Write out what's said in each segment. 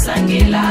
kosangela.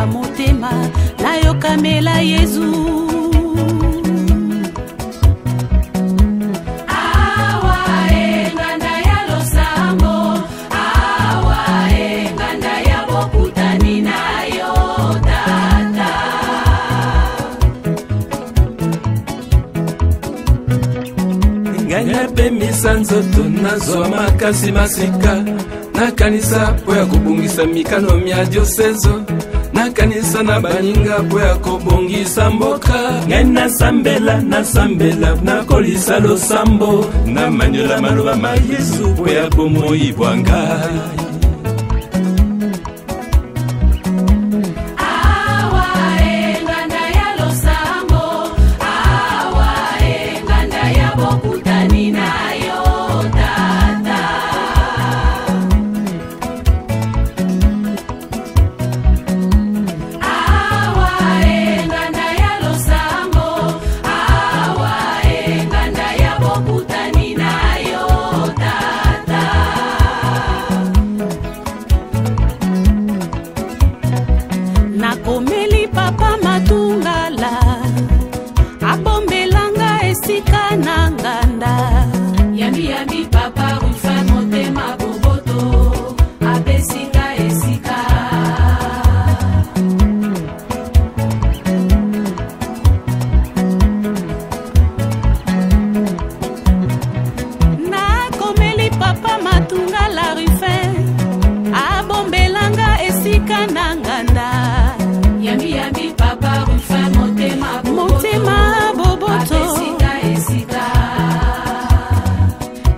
motema nayokamela Yesu. Misanzo tunazwa makasi masika nakanisa po ya kubungisa mikano mya diosezo nakanisa na baninga po ya kubungisa mboka ngai nasambela nakolisa losambo na manyola maloba ma Yesu po ya bomoi bwanga. Nakomeli papa matungala abombelanga esika na nganda yambi papa rufa motema boboto abesika esika nakomeli papa matungala rufa abombelanga esika na nganda Yambi papa rufa motema boboto esika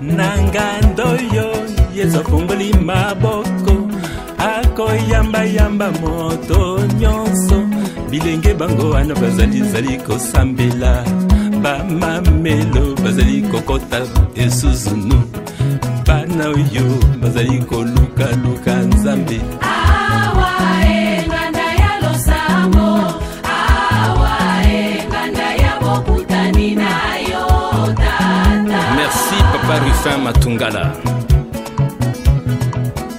Nangando yo Yesu fungoli maboko ako yamba moto nyonso bilenge bango ana bazali kosambela bamamelo bazali kokota esuzunu bana yo bazali koluka nzambe. Merci Papa Rufin Matungala.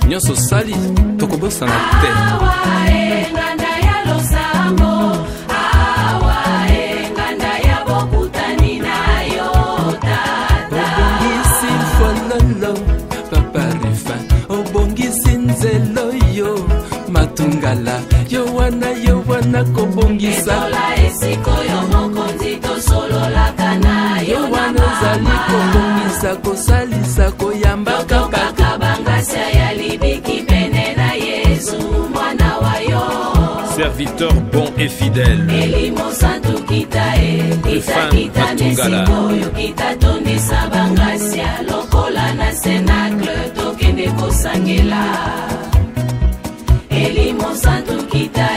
Nyonso sali tokobosa na te. Obongisi fololo Papa Rufin, obongisi nzelo yo Matungala. Yo wana kobongisa. Etola esiko yo mokonzi to solo la kana yo wana zali kobongisa kosalisa koyambaka bakabangasa ya libiki pene na Yesu mwana wa yo. Serviteur bon et fidèle Elimo santu kita Matungala nesiko kita tondisa bangasia lokola na cenacle tokende kosangela. Elimo santu kita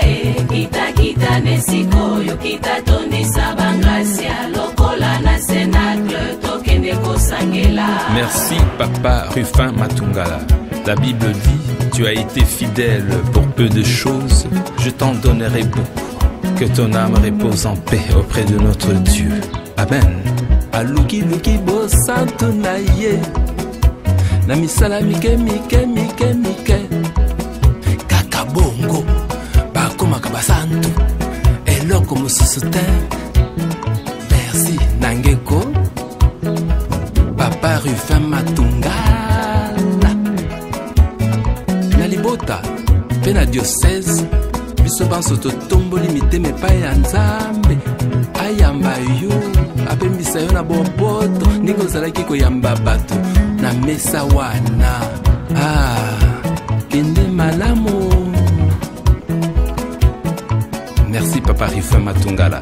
nesiko kita tondisa bangasia lokola na cenacle tokende kosangela. Merci Papa Rufin Matungala. La Bible dit, tu as été fidèle pour peu de choses, je t'en donnerai beaucoup. Que ton âme repose en paix auprès de notre Dieu. Amen. Aluki bo santo na ye na misala mike kaka bongo bakomaka basantu eloko mosusu te. Merci Nangeko Papa Rufin Matungala na libota pe na diocèse biso banso totomboli mitema epai ya Nzambe ayamba yo apembisa yo na bopoto ndenge ozalaki koyamba bato na mesa wana. Kende malamu. Merci Papa Rufin Matungala.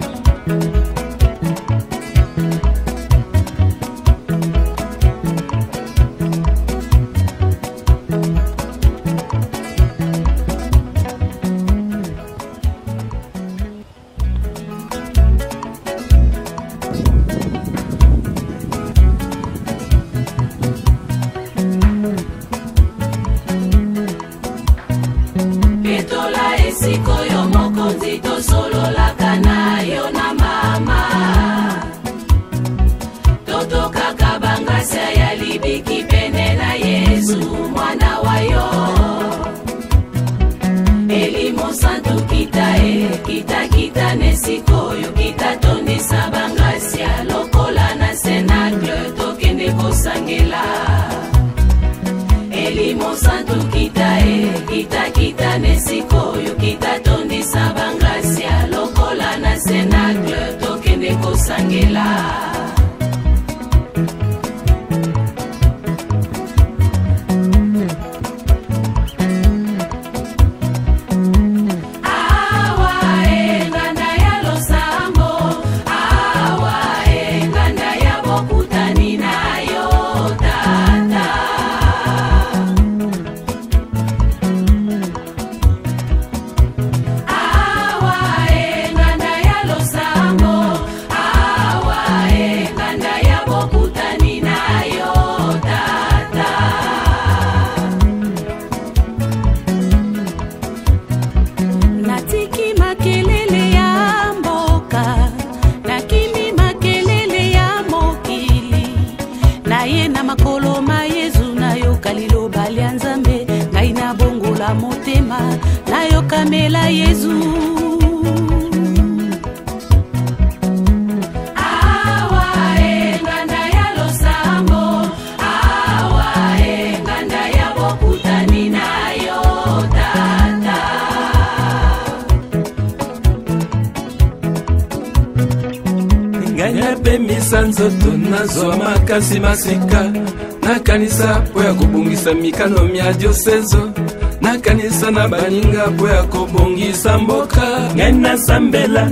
Nzoto nazwa makasi masika nakanisa po ya kobongisa mikano mya diosezo nakanisa na baninga po ya kobongisa mboka ngai nasambela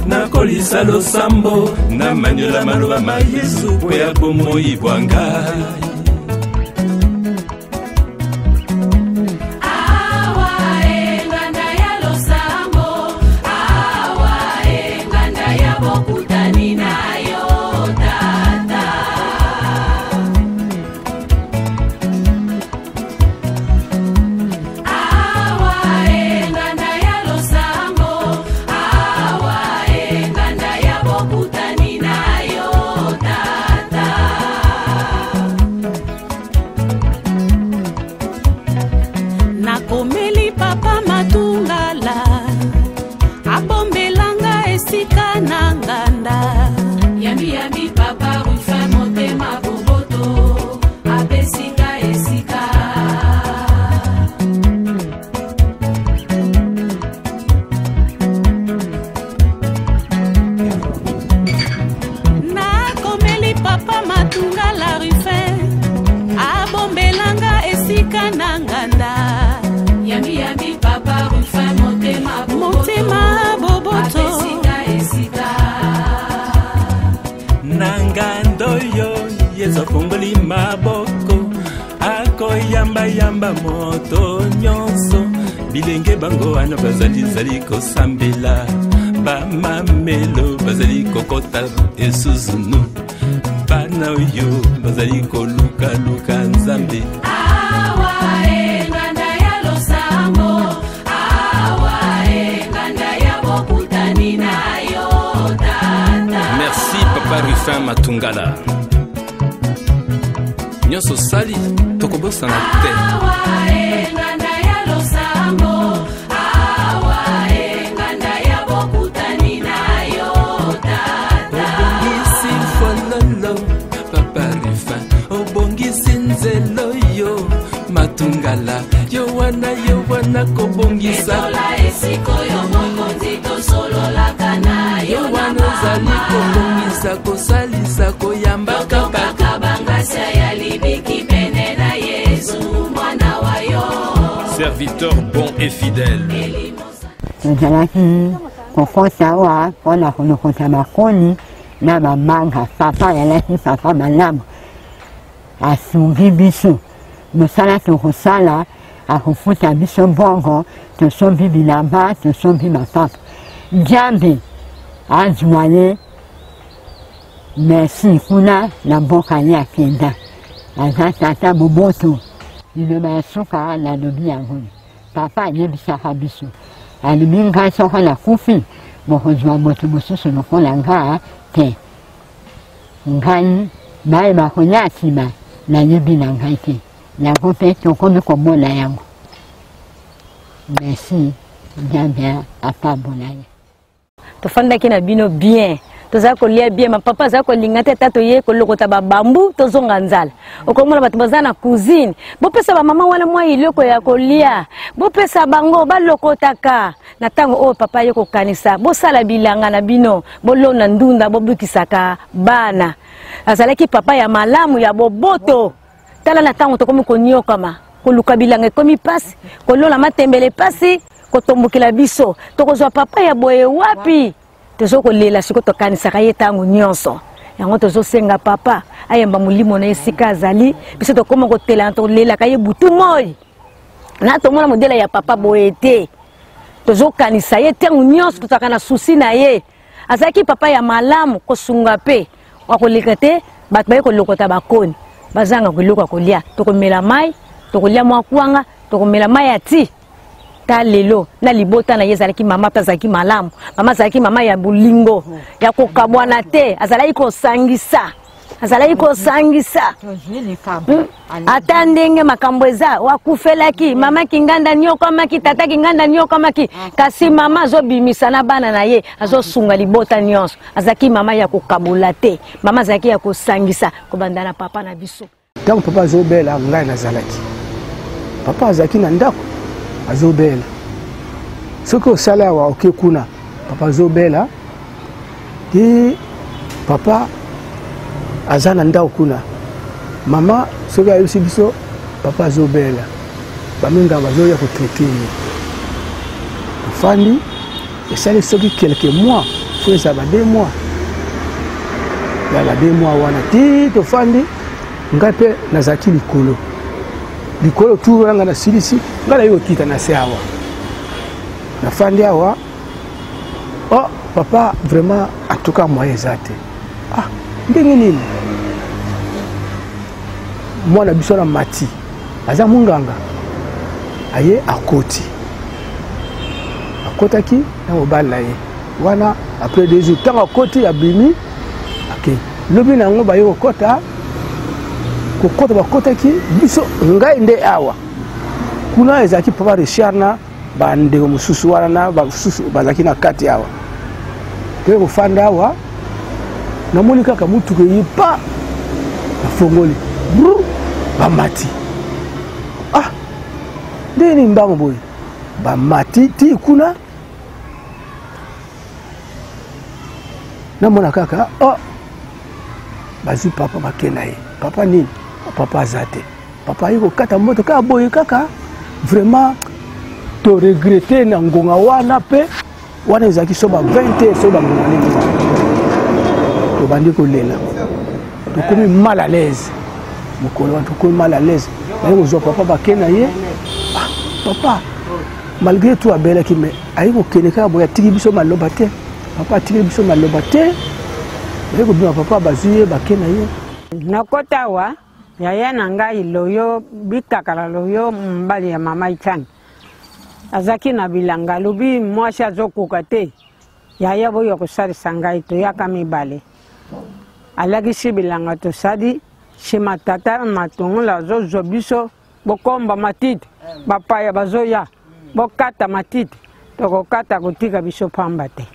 nakolisa losambo namanyola maloba ma Yesu po ya bomoi bwa ngai. Yamba moto nyonso bilenge bango wana bazali kosambela bamamelo bazali kokota esuzunu bana oyo bazali koluka nzambe. Merci Papa Rufin Matungala. Nyonso sali tokobosa na te. Obongisi fololo Papa Rufin, obongisi nzelo yo Matungala, yo wana kobongisa. Etola esiko yo mokonzi tosolola kana yo wana ozali kobongisa kanisa koyamba tokokaka bangasia ya libiki pene na Yesu mwana wa yo. Serviteur bon et fidèle. Nzalaki kokosa wa pona kunukuta makoni na mamanga papa yalaki papa malamu asungi biso mosala tokosala akufuta biso bongo tosombi bilamba tosombi mapapa Nzambe azwa merci kuna na mboka ye akenda aza tata boboto liloba ya suka nalobi yango papa ayebisaka biso alobi ngai soko nakufi bokozwa moto mosusu lokola nga te ngai bayeba kolia nsima nayebi na ngai te yango mpe tokomi komona yango merci Nzambe apambola ye tofandaki na bino bien toza kolia bien ma papa za kolinga te tato ye kolokota ba bambu tozonga nzala okomona bato baza na cuisine bopesa ba mama wana mwa iloko ya kolia bopesa bango balokotaka na tango o papa ye kokanisa bosala bilanga na bino bolona ndunda bobukisaka bana azalaki papa ya malamu ya boboto tala na tango tokomi konyokama koluka bilanga ekomi pasi kolola matembele pasi kotombukila biso tokozwa papa ya boye wapi tozo kolela siko tokanisaka ye tango nyonso yango tozo senga papa ayamba mulimo na esika azali biso tokoma kotela tolela kaye butu moi na tomona modela ya papa boye te tozo kanisa ye tango nyonso totaka na susi na ye azaki papa ya malamu kosunga pe wakoleka te bato baye kolokota bakoni bazanga koloko kolia tokomela mai tokolia mwa kwanga tokomela mai ya ti ta lelo na libota na yezalaki mama pazaki malamu mama zalaki mama ya bulingo ya kokabwana te azalaki kosangisa ata ndenge makambo eza wakufelaki mama kinganda nyokamaki tata kinganda nyokamaki kasi mama azobimisa na bana na ye azosunga libota nyonso azalaki mama ya kokabola te mama azalaki ya kosangisa kobanda na papa na biso tango papa azobela ngai nazalaki papa azalaki na ndako azobela soki osala awa oke kuna papa azobela ti papa aza na ndako kuna mama soki ayebisi biso papa azobela baminga bazoya kotraite ye tofandi esali soki quelques mois fo eza ba 2 mois ya ba 2 mois wana ti tofandi ngai mpe nazalaki likolo tu nanga na silisi ngai nayi kokita na se awa nafandi awa oh papa vraiment en tout cas moyen eza te ah ndenge nini mwana biso na mati aza munganga aye akotaki na mobali na ye wana après 2 jours ntango akoti abimi okay lobi nango baye kokota bakotaki biso ngai nde awa kuna ezalaki papa Richard na bandeko mosusu wana na basusu bazalaki na kati awa mpe kofanda awa namoni kaka mutuka ye pa afongoli bamati ah ndeni mbango boye bamati ti kuna namona kaka oh bazwi papa bakenda ye papa nini papa azate papa yiko kata moto ka boye kaka vraiment to regretter na ngonga wana pe wana ezaki soba 20 soba ngonga to bandi ko lela to komi mal à l'aise mokolo to komi mal à l'aise na zo papa bakena ye ah papa malgré tout abela ki me ayiko keneka boya tiki biso maloba te papa tiki biso maloba te ayiko bima papa bazuye bakena ye nakota wa yaya nanga loyo bikakala loyo mbali ya mama Ichan azaki na bilanga lubi mwasha zokuka te yaya boyo kosalisa ngai to yaka mibale alagisi bilanga to sadi shima tata matungula zozo biso bokomba matiti bapaya bazoya bokata matiti tokokata kotika biso pamba te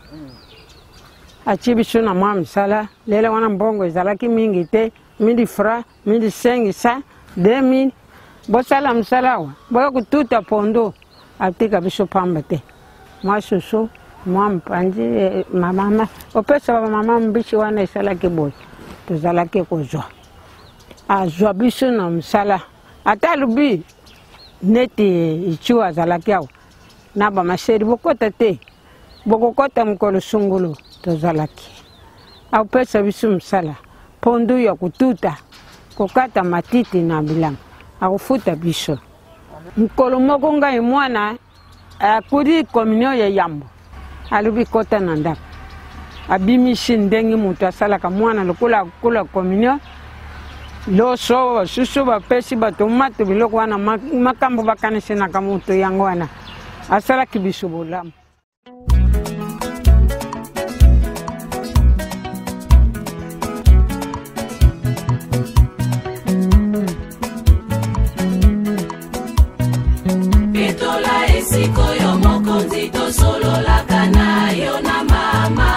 achi biso na mwa misala lele wana mbongo ezalaki mingi te 1000 francs 1500 2000 bosala msalawa boya kututa pondo atika biso pamba te mwa susu mwa mpanzi mama opesa mama mbishi wana esalaki boy tozalaki kozwa azwa biso na mosala ata alobi neti ichu azalaki awa na bamaseri bokota te bokokota mokolo sungulu tozalaki apesa biso mosala pondu ya kututa kokata matiti na bilanga akufuta biso mokolo moko ngai mwana akudi kominio ya yambo alobi kota na ndako abimisi ndenge moto asalaka mwana lokola akula kominio loso basusu bapesi bato mato biloko wana makambo bakanisenaka moto yango wana asalaki biso bolamu. Petola esikoyo mokonzi tosololaka nayo na mama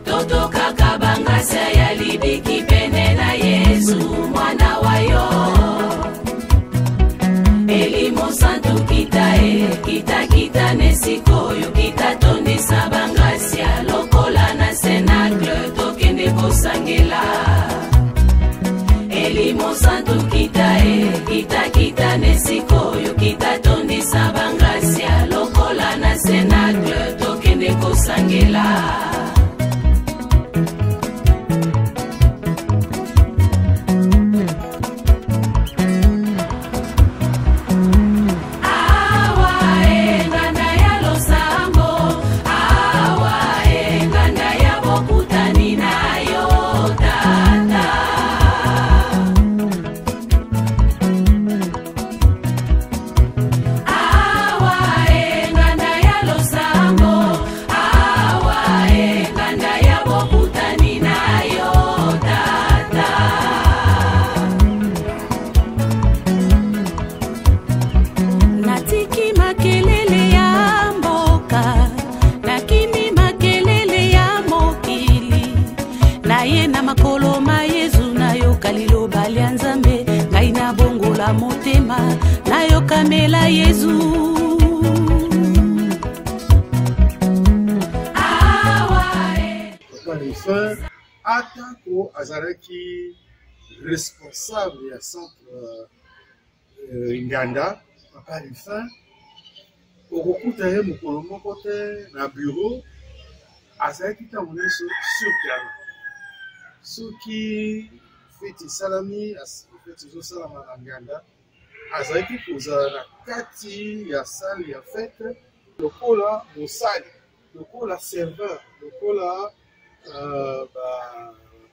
totokaka bangasa ya libiki pene na Yesu mwana wayo elimo santu kita nesikoyo kita tondisa bangasia lokola na cenacle tokende kosangela elimo santu kita nesikoyo kita tondisa bangasia lokola na cenacle tokende kosangela motema nayokamela Yesu Papa Rufin atako azalaki responsable ya centre Nganda. Papa Rufin okokuta ye mokolo moko te na bureau azalaki ntango nyonso sur terrain soki feti salami feti ezosalama na Nganda azalaki kozala na kati ya salle ya fete lokola mosali lokola serveur lokola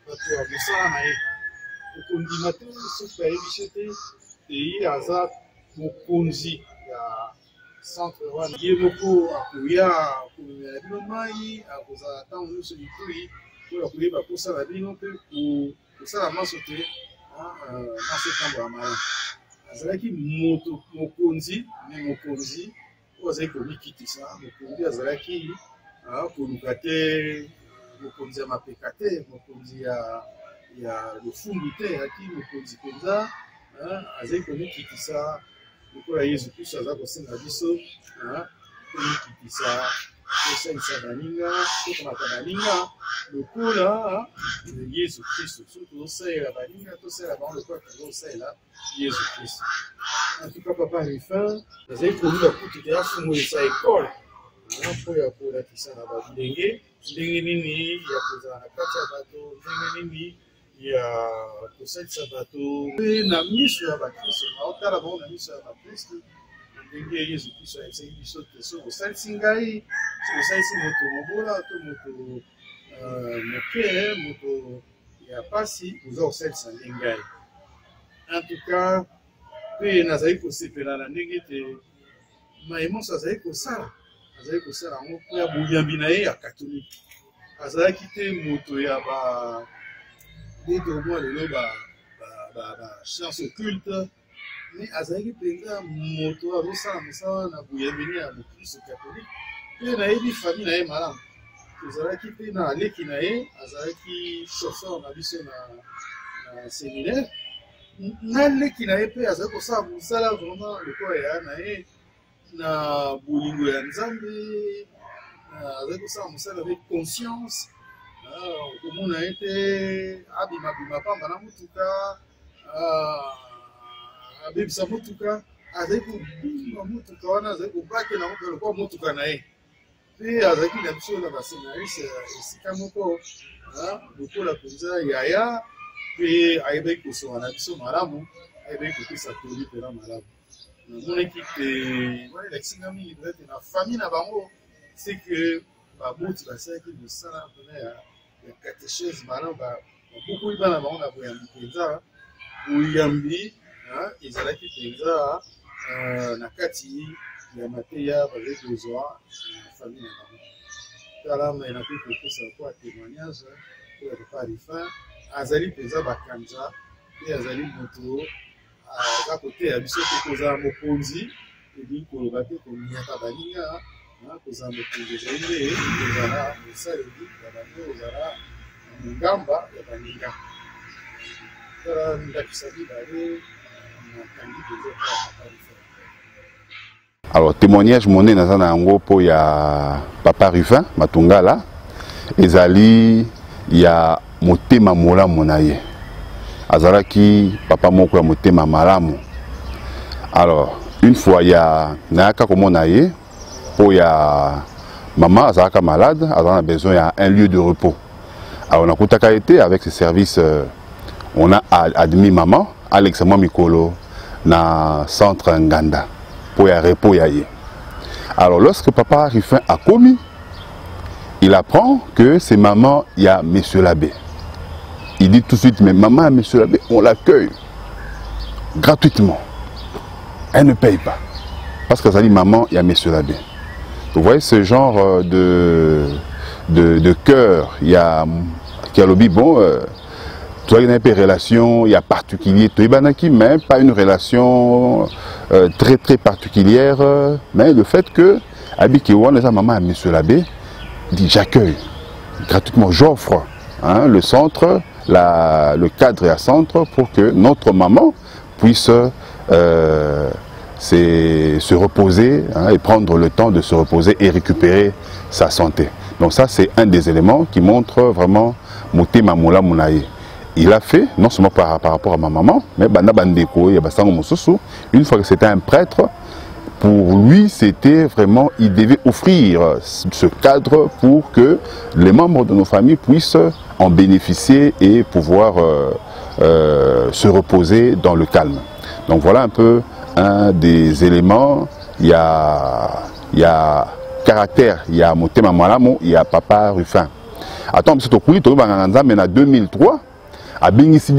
bato ya mosala na ye okondima te soki ayebi te ye aza mokonzi ya centre wana ye moko akoya komemela bino mai akozala ntango nyonso litoi oyo akoyeba kosala bino mpe kosala maso te maso etambola malamu azalaki mokonzi me mokonzi oyo azalaki komikitisa mokonzi azalaki koluka te mokonzi ya mapeka te mokonzi ya lofundu te aki mokonzi mpenza azalaki komikitisa lokola Yesu Kristo aza kosenga biso komikitisa kosalisa baninga tokomaka baninga lokola Yesu Kristo soki tozosalela baninga tosalela bango lokola tozosalela Yesu Kristo. En tout cas, Papa Rufin azali koluka kutu te afungolisa ekole mpo ya kolakisa na babilenge ndenge nini ya kozala na kati ya bato ndenge nini ya kosalisa bato mpe na miso ya bakristo naotala bango na miso ya bakristo ndenge Yesu Kristo ayebisaki biso te soki osalisi ngai soki osalisi moto mobola to moto moke moto ya pasi oza kosalisa nde ngai. En tout cas mpe nazali kosepela na ndenge te mayemoso azali kosala yango mpo ya boyambi na ye ya katolike azalaki te moto ya ndenge omwa lelo science occulte me azalaki mpenza moto azosala mosala na boyambi ya mokristo katolike mpe nayebi famille na ye malamu ezalaki mpe na aleki na ye azalaki chauffeur na biso na séminaire na leki na ye mpe azali kosala mosala vraiment lokola ya na ye na bolingo ya Nzambe azali kosala mosala avec conscience On a été abima pamba na mutuka abebisa mutuka azali kobima mutuka wana azali kobake na mokolo kwa mutuka na ye mpe azalaki na biso na bascénariste esika moko lokola mpenza yaya mpe ayebaki kosoka na biso malamu ayebaki kopesa toli mpena malamu namonaki te wana elakisanga mingi peut-être na famille na bango c'est que baboti basalaki mosala mpena ya catéchèse malamu babokoli bana bango na boyambi mpenza boyambi ezalaki mpenza na kati ya mateya bazali kozwa na famille na bango tala mai nakoki kopesa kwa témoignage oyo papa Rufin azali mpenza bakanza mpe azali moto aza koteya biso te kozala mokonzi elingi koloba te komiaka baninga kozala mokonzi ezali nde kozala mosaleli ya bango ozala mongamba ya baninga tala ndakisa mibale nakangi mpenza kwa papa Rufin. Alors, témoignage monnaie dans un pour ya papa Rufin Matungala ezali ya motema mola monaye azalaki papa moko ya motema malamu. Alors une fois ya naka komonaye pour ya maman azalaka malade, azalaka besoin ya un lieu de repos. Alors on a kutaka été avec ce service on a admis maman Alex Mikolo na centre Nganda pour y repos yaye. Alors lorsque papa Rufin a commis, il apprend que c'est maman, il y a monsieur l'abbé. Il dit tout de suite, mais maman et monsieur l'abbé, on l'accueille gratuitement. Elle ne paye pas. Parce que ça dit maman, il y a monsieur l'abbé. Vous voyez ce genre de cœur, il y a qui a lobby, bon, tu as une relation, il y a particulier, mais pas une relation très très particulière, mais le fait que Abikiwan, maman et monsieur l'abbé, dit j'accueille gratuitement, j'offre le centre, le cadre et le centre pour que notre maman puisse se reposer et prendre le temps de se reposer et récupérer sa santé. Donc ça c'est un des éléments qui montre vraiment Motema Mola Mounaye. Il a fait, non seulement par rapport à ma maman, mais une fois que c'était un prêtre, pour lui, c'était vraiment, il devait offrir ce cadre pour que les membres de nos familles puissent en bénéficier et pouvoir se reposer dans le calme. Donc voilà un peu un des éléments. Il y a caractère, il y a Motema Malamu, il y a Papa Rufin. Attends, c'est au coulis, mais en 2003, à Bingisi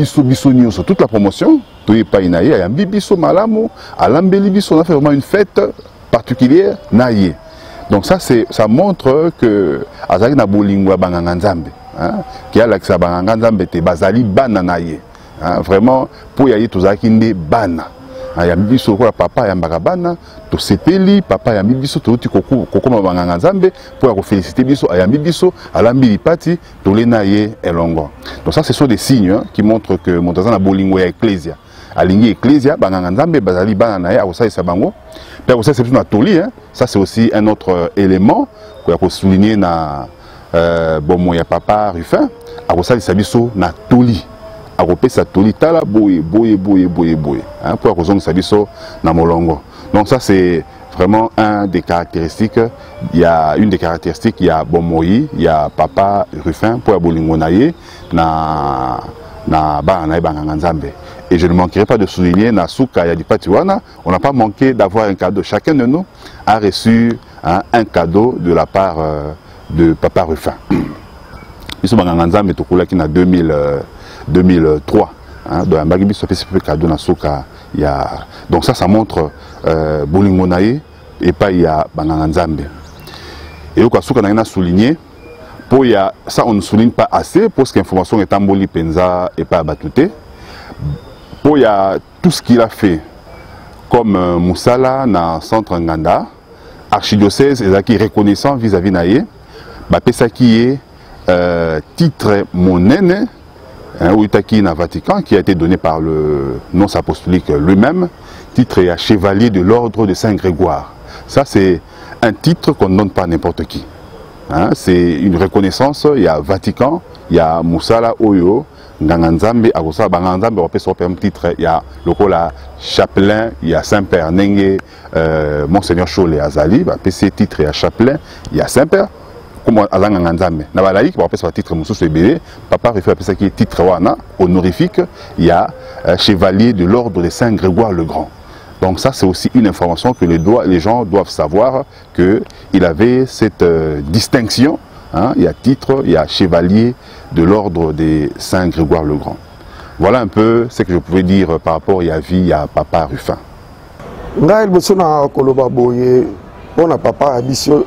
toute la promotion, on a fait vraiment une fête particulière. Donc ça montre que Azali na bolingwa banganganzambe, qui a l'accès à banganganzambe te bazali bana naye. Vraiment pour y aller tous akinde bana. Ya biso ko papa ya mbakabana to sepeli papa ya biso to ti kokoma banganganzambe pour ya féliciter biso ya biso alambi lipati to lena ye elongo. Donc ça ce sont des signes qui montrent que montazana bolingwa ya ecclesia. Alingi ecclesia banganganzambe bazali bana naye akosa isabango. Puis ça c'est na toli ça c'est aussi un autre élément qu'on a souligné na bon ya papa Rufin akosa isabiso na toli. Akopesa toli tala boye pour akozonga sabiso na molongo. Donc ça c'est vraiment un des caractéristiques. Il y a une des caractéristiques, il y a Bomoyi, il y a papa Rufin pour abolingo naye na bana banganzambe. Et je ne manquerai pas de souligner na souka ya dipatiwana, on n'a pas manqué d'avoir un cadeau. Chacun de nous a reçu un cadeau de la part de papa Rufin. Biso banganzambe tokula ki na 2003. Cadeau na souka. Donc ça montre bolingo naye et pas il y a banganzambe. Et au cas souka na souligné pour ça on ne souligne pas assez parce que l'information est amboli penza et pas abatouté. Pour tout ce qu'il a fait comme Moussala dans centre Nganda, archidiocèse et reconnaissant vis-à-vis naye, bapesa qui est titre monene Outaki na Vatican qui a été donné par le nonce apostolique lui-même, titre à chevalier de l'ordre de Saint-Grégoire. Ça c'est un titre qu'on ne donne pas à n'importe qui. Hein, c'est une reconnaissance. Il y a Vatican, il y a Moussala Oyo, Nganganzambe, Agosa Banganzambe, on peut se un titre. Il y a le chapelain, il y a Saint-Père Nengue, Monseigneur Cholé Azali, ces titres, il y a chapelain, il y a Saint-Père. Comme Azanganzambe. Dans la laïque, on peut se titre Moussou Sebele. Papa réfère à ça qui est titre honorifique. Il y a chevalier de l'ordre de Saint-Grégoire le Grand. Donc ça, c'est aussi une information que les gens doivent savoir qu'il avait cette distinction. Hein, il y a titre, il y a chevalier de l'ordre de Saint-Grégoire le Grand. Voilà un peu ce que je pouvais dire par rapport à vie à Papa Ruffin. Papa Abissio.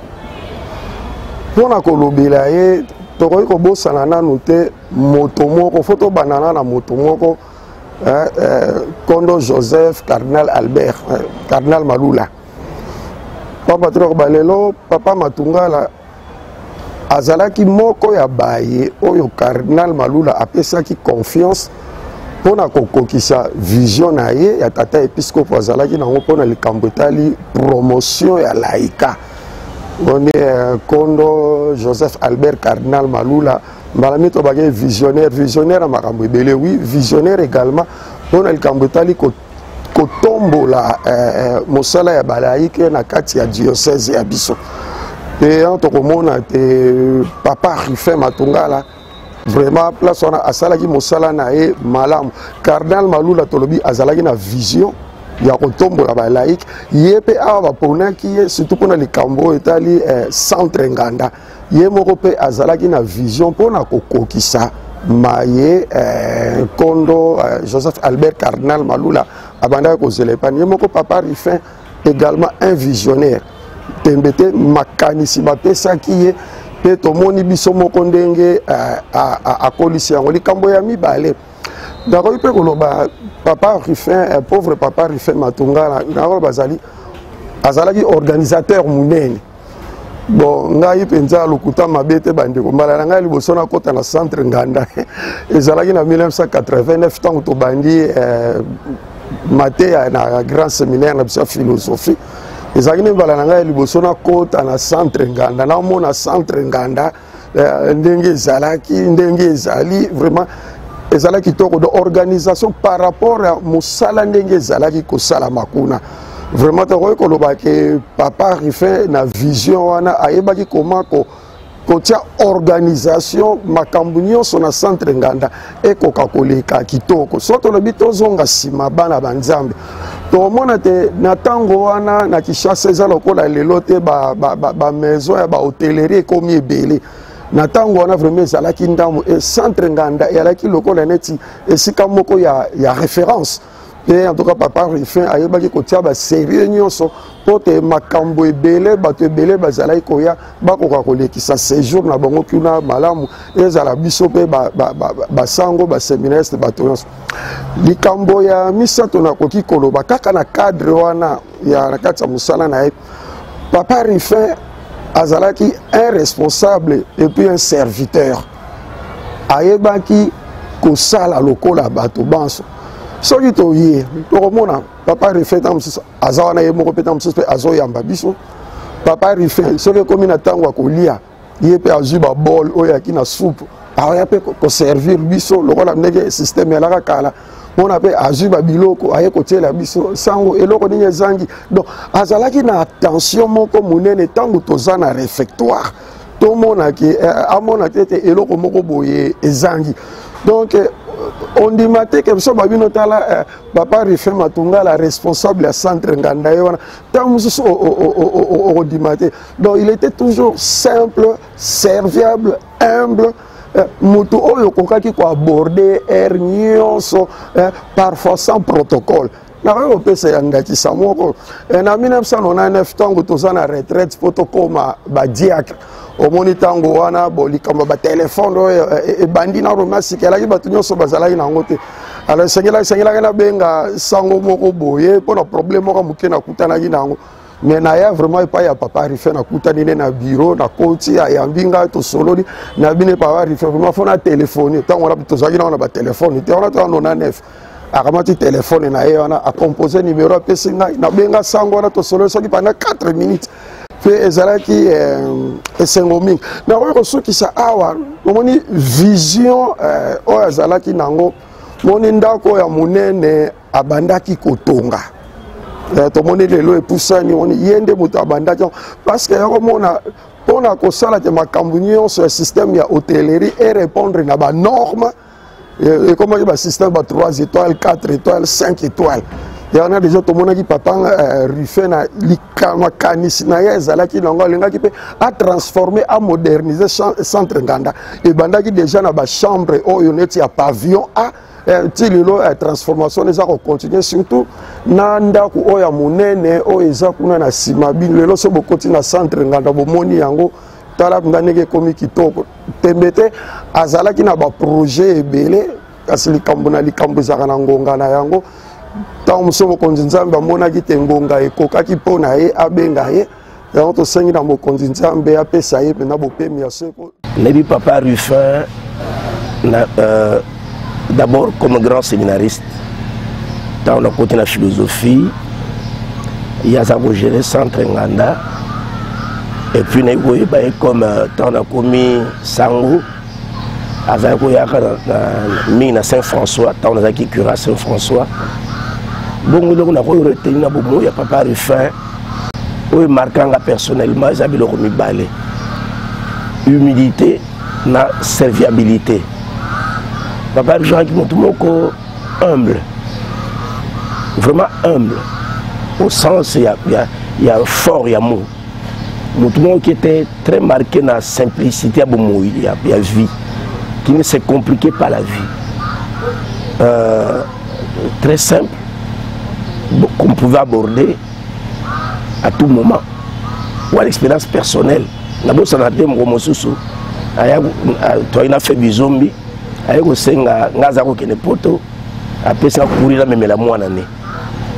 Pour la Colobelaye, Toroy Kobo Sanana noté Motomoko, photo banana na Motomoko, Kondo Joseph, Cardinal Albert, Cardinal Malula. Papa Trok Balelo, Papa Matungala, Azalaki Moko ya Baye, Oyo Cardinal Malula, apesaki confiance, pour la Kokokisa vision na ye, ya Tata Episcope Azalaki na Pona Likambetali, promotion ya laïka. On est Kondo Joseph Albert Cardinal Malula, Malamito Bagay visionnaire à Marambébele, oui, visionnaire également. On a le Kambotali Kotombo la Mosala ya Balaïke na kati ya diocèse ya Biso. Et en tout cas, on a Papa Ruffin Matungala, vraiment place on a Asalaki Mosala na e Malam. Cardinal Malula Tolobi Azalaki na vision. Il y a un tombeau là-bas laïque. Il y a un peu qui surtout pour les Cambo Italie centre Nganda. Il y a un peu azalaki na vision pour na koko qui ça. Maye Kondo Joseph Albert Cardinal Malula abanda ko zelepan. Il y a un peu Papa Ruffin également un visionnaire. Tembete makanisi ba pesa qui est pe to moni biso moko ndenge a kolisi yango likambo ya mibale. D'accord, il peut que Papa Ruffin, pauvre Papa Ruffin Matungala, Azalaki organisateur mounene. Bon, ngai penza lokuta mabete bande ko mbala ngai liboso na kota na centre Nganda. Ezalaki na 1989 tant to bandi maté na grand séminaire na philosophie. Ezalaki na mbala ngai liboso na kota na centre Nganda. Na mona centre Nganda ndenge ezalaki ndenge ezali vraiment ezalaki toko de organisation par rapport à Moussala ndenge ezalaki kosala makuna. Vraiment toko koloba ke Papa Ruffin na vision wana ayebaki comment ko tia organisation makambu nyonso na centre Nganda ekoka koleka kitoko. Soto lobi tozonga sima bana banzambe. To mona te na tango wana na Kinshasa eza lokola lelo te ba maison ya ba hôtellerie komi ebele. Natango wana vraiment ezalaki ndamu et centre Nganda ezalaki lokola neti esika moko ya référence. Et en tout cas Papa Ruffin ayebaki kotia ba sérieux nyonso po te makambo ebele bato ebele bazalaki koya bakoka kolekisa séjour na bango kuna malamu ezala biso pe basango baséminariste bato nyonso. Likambo ya misato nakoki koloba kaka na cadre wana ya na kati ya mosala na ye Papa Ruffin azalaki un responsable et puis un serviteur. Ayebaki kosala lokola bato banso. Soki toye, tokomona Papa Ruffin azawana ye moko peta msusu pe azoyamba biso. Papa Ruffin soki komi na tango kolia, ye pe azwi ba bol oyo yaki na soupe. Aya pe ko servir biso lokola ndenge système ya la kala. On a fait azuba biloko aye kotiela biso sango eloko ninye zangi. Donc azalaki na attention moko munene tango tozana réfectoire. Tout monde a qui à mon tête eloko moko boye ezangi. Donc on dit maté que so babino tala Papa Ruffin Matungala responsable à centre Nganda yona tant so o dit maté. Donc il était toujours simple, serviable, humble. Mutu oyo kokaki ko aborder nyonso parfois sans protocole. Na ko pesa yangaki samoko na 1999 tango tozana retraite poto koma ba diacre au moni tango wana bolikamba ba téléphone e bandi na romasi kala ki batu nyonso bazala ina ngote. Alors sengela na benga sango moko boye pona problème moko muke na kutana ki nango. Mais na ya vraiment pas ya Papa Ruffin na kutani na bureau na koti ya mbinga to solodi na bine Papa Ruffin vraiment fona téléphoner tant on a tozaki na ba téléphone te on a 99 akamati téléphone na ye wana a composer numéro pesi na benga sango na to solodi soki pendant 4 minutes pe ezalaki esengo mingi na oyo soki sa awa omoni vision oyo azalaki nango moni ndako ya monene abandaki kotonga tomoni lelo epusani oni yende moto abandaki parce que yakomona mpona kosala te makambo nyonso ya système ya hôtellerie et répondre na banorme ekomaki basystème ba 3 étoiles 4 étoiles 5 étoiles yana déjà tomonaki papa Ruffin na makanisi na ye ezalaki nango alingaki mpe atransforme amodernize centre nganda ebandaki déjà na bachambre oyo neti ya pavillon a ti lelo transformation eza kocontinue surtout na ndako oyo ya monene oyo eza kuna na nsima bino lelo so bokoti na centre nganda bomoni yango tala nga ndenge ekomi kitoko tembe te azalaki na baprojet ebele kasi likambo na likambo ezalaka na ngonga na yango ntango mosusu mokonzi nzambe amonaki te ngonga ekokaki mpo na ye abenga ye yango tosengi na mokonzi nzambe apesa ye mpena bopemi ya seko nayebi papa Ruffin d'abord comme grand séminariste ntango nakoti na philosophie ye aza kogere centre nganda et puis nayebi koyeba ye comme ntango nakomi sango azalaki koyaka mingi na Saint-François ntango nazalaki cura Saint-François bongo eloko nakoki reteni na bomoi ya papa Ruffin oyo markanga personnellement eza biloko mibale humilité na serviabilité papa Ruffin aki moto moko humble vraiment humble au sens il y a fort ya mot moto moko qui était très marqué na simplicité ya bomoi ya vie qui ne s'est compliqué par la vie très simple qu'on pouvait aborder à tout moment ou à l'expérience personnelle. D'abord, ça n'a pas été mon souci. Tu as fait du zombie. Après, ça a couru la même la moine année.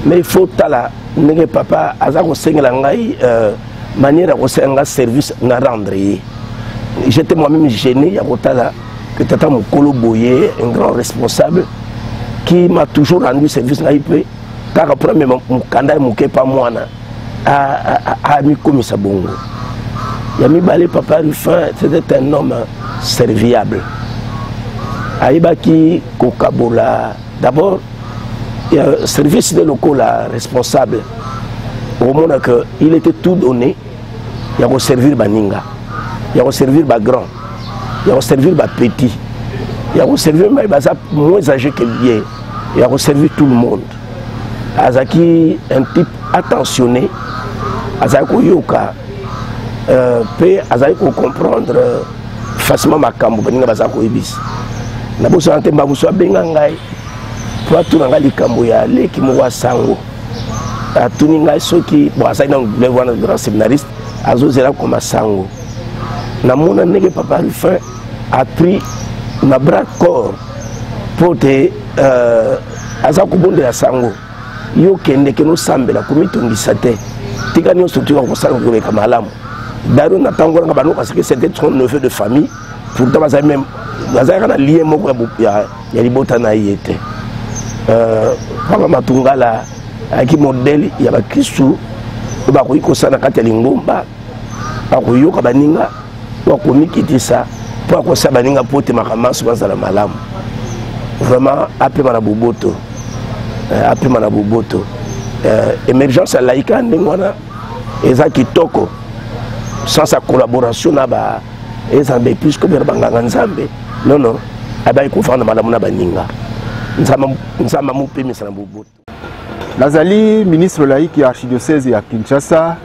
Mais il faut que papa manière de service na rendre. J'étais moi-même gêné que Tata Mokolo Boye, un grand responsable, qui m'a toujours rendu service na IP. Car après, mon candidat est pas moi. A mis comme ça bongo. Yami Balé papa Ruffin, c'était un homme serviable. Aïbaki Kokabola, d'abord, il y a un service de locaux là, responsable. Au moment qu'il était tout donné, il y a servir Baninga, il y a servir Bagrand, il y a servir Petit, il y a servir moins âgé que lui, il y a servir tout le monde. Azaki, un type attentionné, Azaki Yoka, peut Azaki comprendre facilement ma cambo, Baninga Bazako Ibis. Nabo Sante Mabuswa Bengangai, pour tout le cambo ya le qui me sango. À tout Ningai Soki, bon, Azaki le voir un grand séminariste, Azozera comme sango. Namona Nege Papa Ruffin a pris ma bras corps pour te Azaki Bonde la sango. Yo kende ke no sambe la komitongisa te tika nyo structure ko sala ko ka malamu daro na tango nga bano parce que c'était son neveu de famille pourtant bazay même bazay kana lien moko ya libota na yete papa Matungala aki modèle ya ba Kristu ba ko ikosana kati ya lingomba ba ko yoka baninga ba ko mikitisa po ko sa baninga pote makamasu bazala malamu vraiment après mana boboto après mana boboto émergence à laïka ndengwana eza kitoko sans sa collaboration na ba ezambe plus que banganga nzambe non abai ko fana malamu na baninga nzama mupemisa na boboto nazali ministre laïque ya archidiocèse ya Kinshasa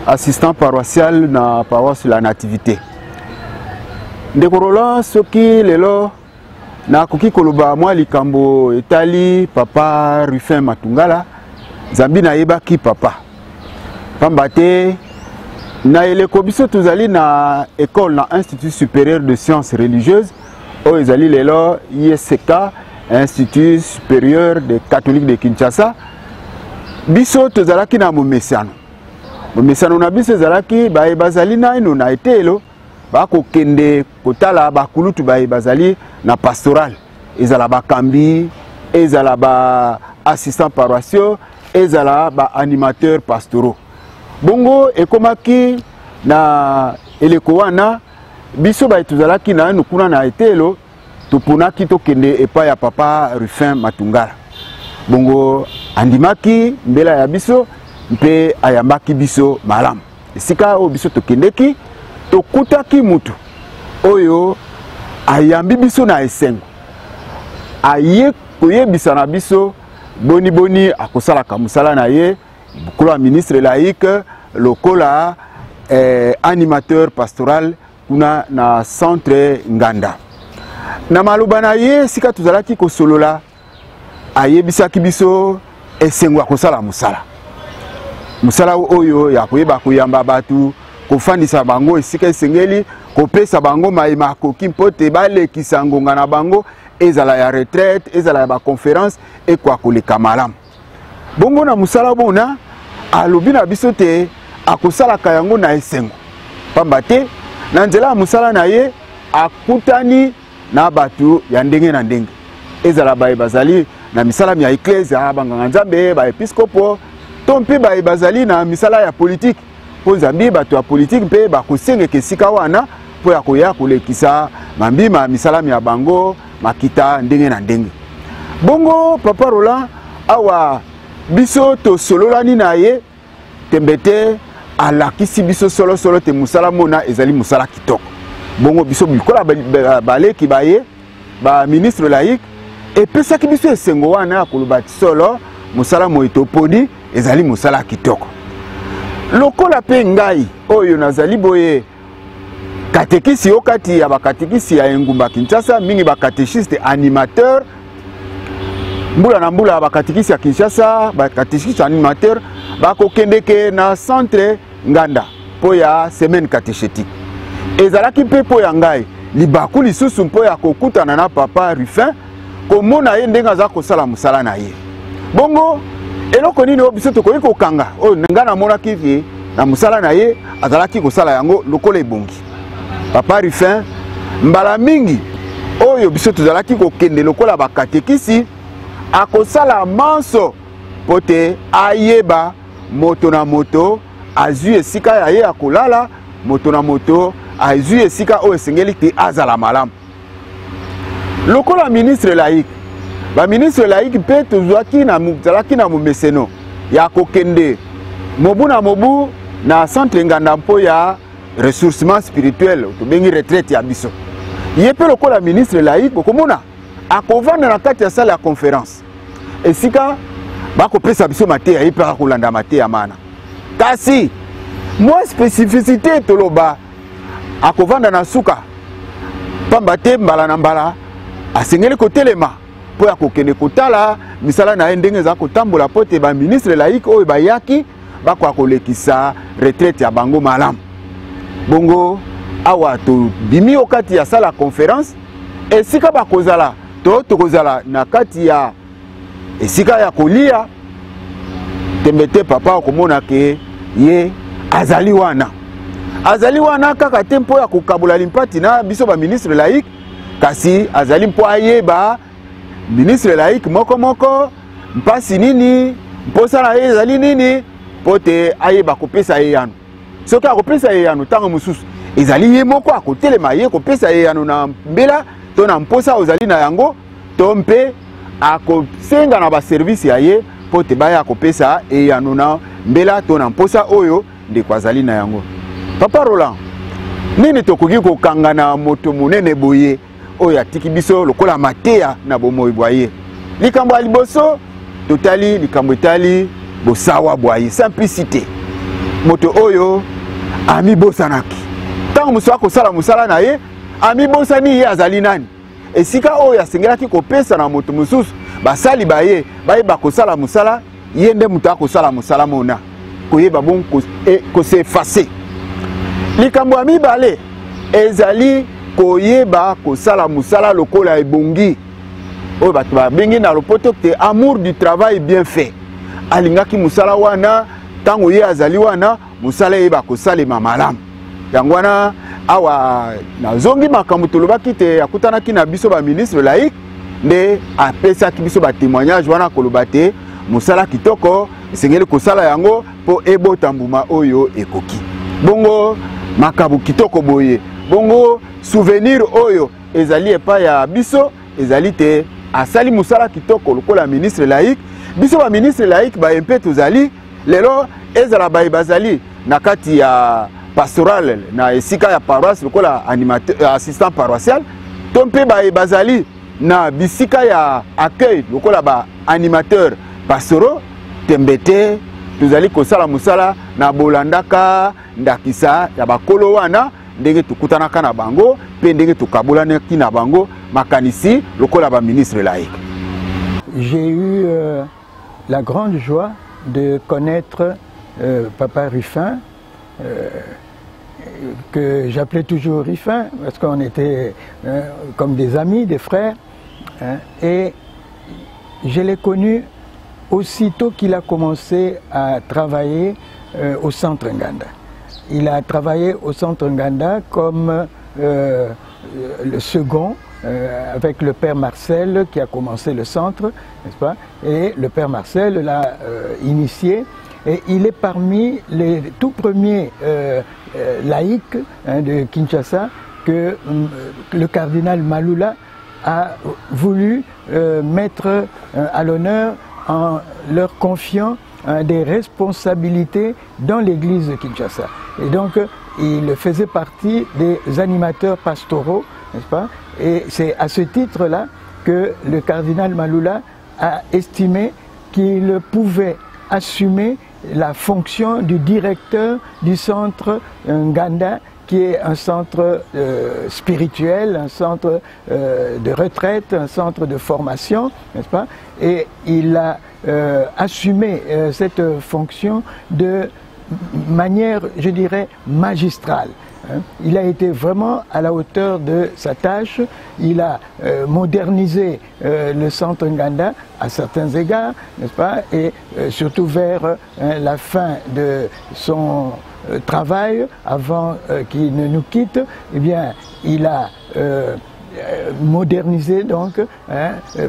assistant paroissial na paroisse la Nativité ndeko Roland soki lelo na koki koloba mwa likambo etali papa Ruffin Matungala zambi na yebaki papa pamba te na eleko biso tozali na école na institut supérieur de sciences religieuses oyo ezali lelo ISK institut supérieur de catholique de Kinshasa biso tozalaki na momesano na biso ezalaki bazali naino na etelo bakokende kotala bakulutu bazali na pastoral ezala bakambi ezala ba assistant paroissiaux ezala ba animateurs pastoraux bongo ekomaki na eleko wana biso ba tuzalaki na nukuna na etelo tupunaki tokende epa ya papa Rufin Matungala bongo andimaki mbela ya biso mpe ayambaki biso malamu esika o biso tokendeki tokutaki mutu oyo ayambi biso na esengo aye koyebisa na biso boni boni akosalaka musala na ye lokola ministre laïque lokola animateur pastoral kuna na centre Nganda na maloba na ye sika tuzalaki kosolola ayebisaki biso esengo akosala musala oyo ya koyeba koyamba batu kofandisa bango esika esengeli kopesa bango maima akoki mpote balekisa ngonga na bango ezala ya retraite ezala ya baconférence ekwa koleka malamu bongo na musala bona alobi na biso te akosalaka yango na esengo pamba te na nzela ya musala na ye akutani na batu ya ndenge na ndenge ezala baye bazali na misala ya eklesia banganga nzambe ba episkopo to mpe baye bazali na misala ya politique po nzambi bato ya politique mpe bakosengeka esika wana po ya koya kolekisa mambima misala ya bango makita ndenge na ndenge bongo papa Roland awa biso to sololani na ye tembete alakisi biso solo solo te musala mona ezali musala kitoko bongo biso bikola baleki baye ba ministre laïque epesaki biso esengo wana koloba solo musala moito podi ezali musala kitoko lokola pe ngai oyo nazali boye katekisi okati ya bakatekisi ya engumba Kinshasa mingi bakatekiste animateur mbula na mbula bakatekisi ya Kinshasa bakatekisi animateur bakokendeke na centre Nganda po ya semaine catéchétique ezalaki mpe po ya ngai libaku lisusu mpo ya kokutana na papa Rufin komona ye ndenge aza kosala musala na ye bongo eloko nini oyo biso tokoki kokanga oyo ngai namonaki te na musala na ye azalaki kosala yango lokola ebongi papa Rufin mbala mingi oyo biso tozalaki kokende lokola bakatekisi akosala manso po te ayeba moto na moto azwi esika ya ye akolala moto na moto azwi esika oyo esengeli te azala malamu lokola ministre laïque ba ministre laïque mpe tozalaki na momeseno ya kokende mobu na mobu na centre Nganda mpo ya ressourcement spirituel tobengi retraite ya biso ye mpe lokola ministre laïque okomona akovanda na kati ya salle ya conférence esika bakopesa biso mateya ye mpe akolanda mateya mana kasi mwa spécificité toloba akovanda na suka pamba te mbala na mbala asengeli kotelema po ya kokende kotala misala na ye ndenge eza kotambola po te baministre laïque oyo bayaki bakoya kolekisa retraite ya bango malamu bongo awa tobimi okati ya sala conférence esika bakozala tokozala na kati ya esika ya kolia tembete papa okomona ke ye azali wana kaka te mpo ya kokabola limpati na biso ba ministre laïque kasi azali mpo ayeba ministre laïque moko mpasi nini mposa na ye ezali nini po te ayeba kopesa ye yano soki akopesa ye yano ntango mosusu ezali ye moko akotelema ye kopesa ye yano na mbela to na mposa ozali na yango to mpe akosenga na baservisi ya ye po te baya akopesa ye yano na mbela to na mposa oyo ndeko azali na yango papa Roland nini tokoki kokanga na moto monene boye oyo atiki biso lokola mateya na bomoi bwa ye likambo ya liboso totali likambo etali bosawa bwa ye simplicité moto oyo amibosanaki ntango mosu akosala mosala na ye amibosani ye azali nani esika oyo asengelaki kopesa na moto mosusu basali baye bayeba kosala mosala ye nde moto akosala mosala mona koyeba bon koseefase likambo ya mibale ezali koyeba kosala mosala lokola ebongi oyo bato babengi na lopoto te amour du travail bien fait alingaki mosala wana ntango ye azali wana mosala yeba kosalema malamu yango wana awa nazongi makambo tolobaki te akutanaki na biso ba ministre laïque nde apesaki biso ba témoignage wana koloba te mosala kitoko esengeli kosala yango po ebota mbuma oyo ekoki. Bongo makabu kitoko boye. Bongo souvenir oyo ezali epa ya biso ezali te asali musala kitoko lokola ministre laïque. Biso ba ministre laïque ba MP tozali lelo ezala ba bazali na kati ya pastoral na esika ya paroisse lokola animateur assistant paroissial tompe ba bazali na bisika ya accueil lokola ba animateur pastoraux tembete tozali kosala musala na bolandaka ndakisa ya bakolo wana ndenge tukutanaka na bango pe ndenge tukabolanaki na bango makanisi lokola ba ministre laïque. J'ai eu la grande joie de connaître Papa Ruffin, que j'appelais toujours Ruffin, parce qu'on était comme des amis, des frères, et je l'ai connu aussitôt qu'il a commencé à travailler au Centre Nganda. Il a travaillé au Centre Nganda comme le second, avec le père Marcel qui a commencé le centre, n'est-ce pas? Et le père Marcel l'a initié. Et il est parmi les tout premiers laïcs de Kinshasa que le cardinal Malula a voulu mettre à l'honneur en leur confiant des responsabilités dans l'église de Kinshasa. Et donc, il faisait partie des animateurs pastoraux, n'est-ce pas? Et c'est à ce titre-là que le cardinal Malula a estimé qu'il pouvait assumer la fonction du directeur du centre Nganda, qui est un centre spirituel, un centre de retraite, un centre de formation, n'est-ce pas? Et il a assumé cette fonction de manière, je dirais, magistrale. Il a été vraiment à la hauteur de sa tâche. Il a modernisé le centre Nganda à certains égards, n'est-ce pas? Et surtout vers la fin de son travail, avant qu'il ne nous quitte, eh bien, il a modernisé donc,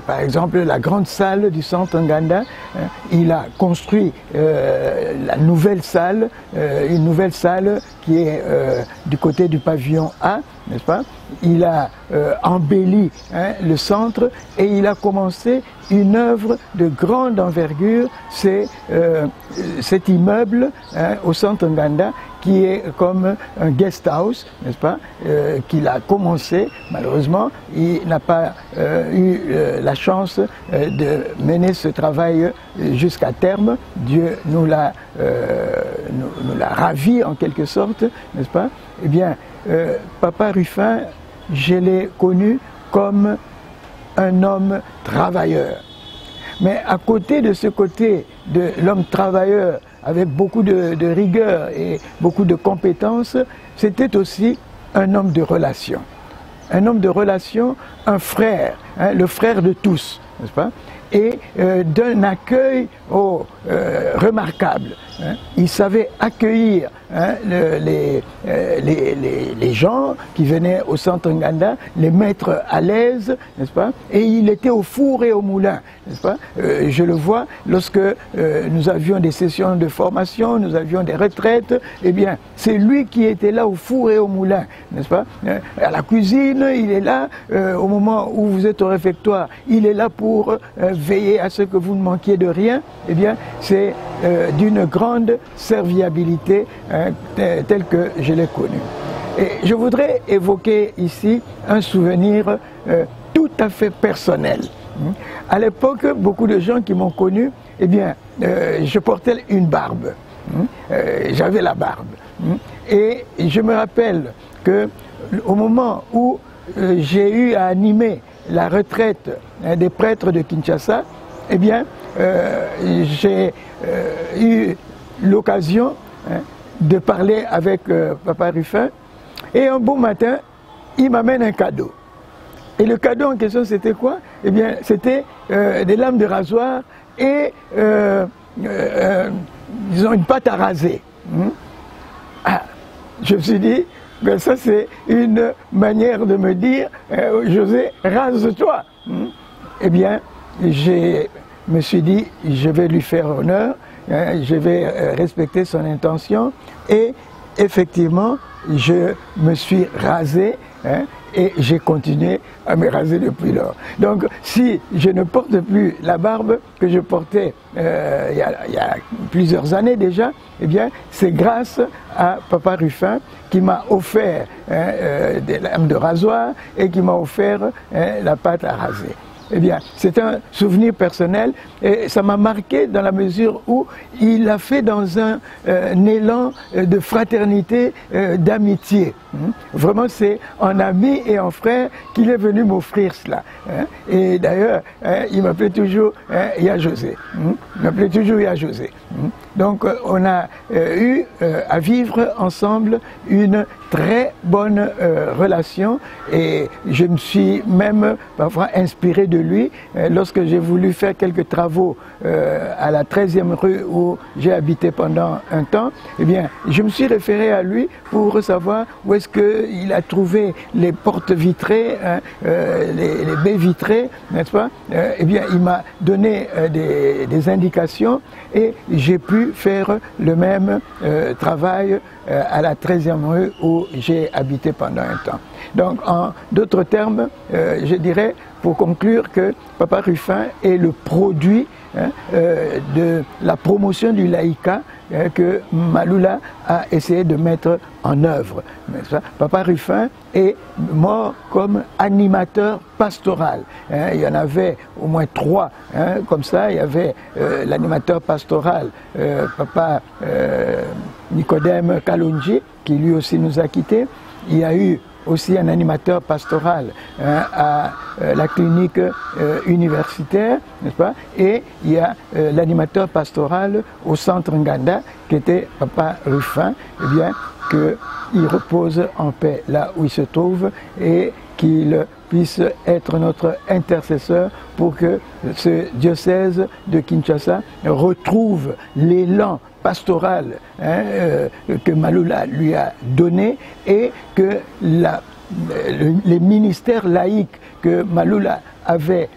par exemple, la grande salle du centre Nganda. Il a construit la nouvelle salle, une nouvelle salle qui est du côté du pavillon A, n'est-ce pas? Il a embelli le centre et il a commencé une œuvre de grande envergure, c'est cet immeuble au centre Nganda qui est comme un guest house, n'est-ce pas, qu'il a commencé. Malheureusement, il n'a pas eu la chance de mener ce travail jusqu'à terme. Dieu nous l'a ravi en quelque sorte, n'est-ce pas? Eh bien, Papa Ruffin, je l'ai connu comme un homme travailleur. Mais à côté de ce côté de l'homme travailleur, avec beaucoup de rigueur et beaucoup de compétences, c'était aussi un homme de relation. Un homme de relation, un frère, le frère de tous, n'est-ce pas? Et d'un accueil remarquable. Il savait accueillir les gens qui venaient au centre Nganda, les mettre à l'aise, n'est-ce pas? Et il était au four et au moulin, n'est-ce pas? Je le vois lorsque nous avions des sessions de formation, nous avions des retraites, eh bien, c'est lui qui était là au four et au moulin, n'est-ce pas? À la cuisine, il est là, au moment où vous êtes au réfectoire, il est là pour veiller à ce que vous ne manquiez de rien. Eh bien, c'est d'une grande serviabilité telle que je l'ai connue. Et je voudrais évoquer ici un souvenir tout à fait personnel. À l'époque, beaucoup de gens qui m'ont connu, eh bien, je portais une barbe. J'avais la barbe. Et je me rappelle qu'au moment où j'ai eu à animer la retraite des prêtres de Kinshasa, eh bien, j'ai eu l'occasion de parler avec Papa Ruffin. Et un beau matin, il m'amène un cadeau. Et le cadeau en question, c'était quoi? Eh bien, c'était des lames de rasoir et, disons, une pâte à raser. Ah, je me suis dit, ben ça c'est une manière de me dire, José, rase-toi. Eh bien, je me suis dit, je vais lui faire honneur je vais respecter son intention. Et effectivement, je me suis rasé et j'ai continué à me raser depuis lors. Donc, si je ne porte plus la barbe que je portais il y a plusieurs années déjà, eh bien, c'est grâce à Papa Ruffin qui m'a offert des lames de rasoir et qui m'a offert la pâte à raser. Eh bien, c'est un souvenir personnel et ça m'a marqué dans la mesure où il l'a fait dans un élan de fraternité, d'amitié. Vraiment, c'est en ami et en frère qu'il est venu m'offrir cela. Et d'ailleurs, il m'appelait toujours Ya José. Il m'appelait toujours Ya José. Donc, on a eu à vivre ensemble une très bonne relation et je me suis même parfois inspiré de lui lorsque j'ai voulu faire quelques travaux à la 13e rue où j'ai habité pendant un temps. Eh bien, je me suis référé à lui pour savoir où est-ce qu'il a trouvé les portes vitrées, les baies vitrées, n'est-ce pas? Eh bien, il m'a donné des indications et j'ai pu faire le même travail à la 13e rue où j'ai habité pendant un temps. Donc, en d'autres termes, je dirais, pour conclure, que Papa Ruffin est le produit de la promotion du laïcat que Maloula a essayé de mettre en œuvre. Papa Ruffin est mort comme animateur pastoral. Il y en avait au moins 3 comme ça. Il y avait l'animateur pastoral, Papa Nicodème Kalonji, qui lui aussi nous a quittés. Il y a eu aussi un animateur pastoral à la clinique universitaire, n'est-ce pas? Et il y a l'animateur pastoral au centre Nganda, qui était Papa Ruffin, eh bien, qu'il repose en paix là où il se trouve et qu'il puisse être notre intercesseur pour que ce diocèse de Kinshasa retrouve l'élan pastoral que Maloula lui a donné et que les ministères laïques que Maloula avait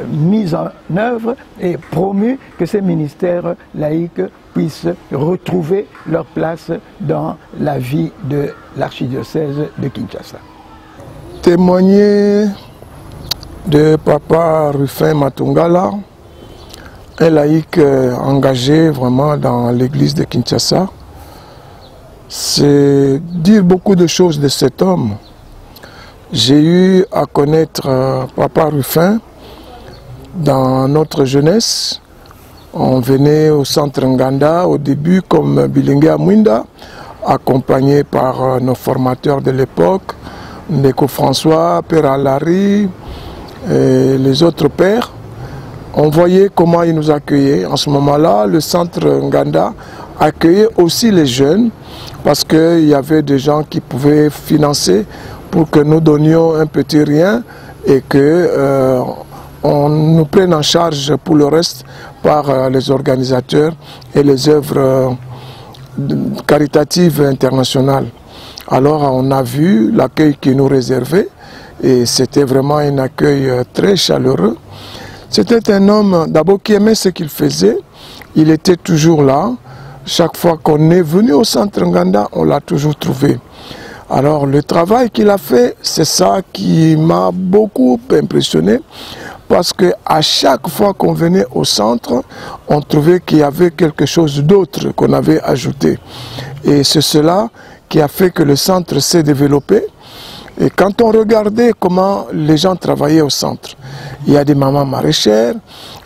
mis en œuvre et promu, que ces ministères laïques puissent retrouver leur place dans la vie de l'archidiocèse de Kinshasa. Témoigner de Papa Ruffin Matungala, un laïc engagé vraiment dans l'église de Kinshasa, c'est dire beaucoup de choses de cet homme. J'ai eu à connaître Papa Ruffin dans notre jeunesse. On venait au centre Nganda au début comme Bilingue Amwinda, accompagné par nos formateurs de l'époque, Ndeko François, Père Alari et les autres pères. On voyait comment ils nous accueillaient. En ce moment-là, le centre Nganda accueillait aussi les jeunes parce qu'il y avait des gens qui pouvaient financer pour que nous donnions un petit rien et que on nous prenne en charge pour le reste par les organisateurs et les œuvres caritatives internationales. Alors on a vu l'accueil qui nous réservait et c'était vraiment un accueil très chaleureux. C'était un homme d'abord qui aimait ce qu'il faisait, il était toujours là. Chaque fois qu'on est venu au centre Nganda, on l'a toujours trouvé. Alors le travail qu'il a fait, c'est ça qui m'a beaucoup impressionné parce qu'à chaque fois qu'on venait au centre, on trouvait qu'il y avait quelque chose d'autre qu'on avait ajouté. Et c'est cela qui a fait que le centre s'est développé. Et quand on regardait comment les gens travaillaient au centre, il y a des mamans maraîchères,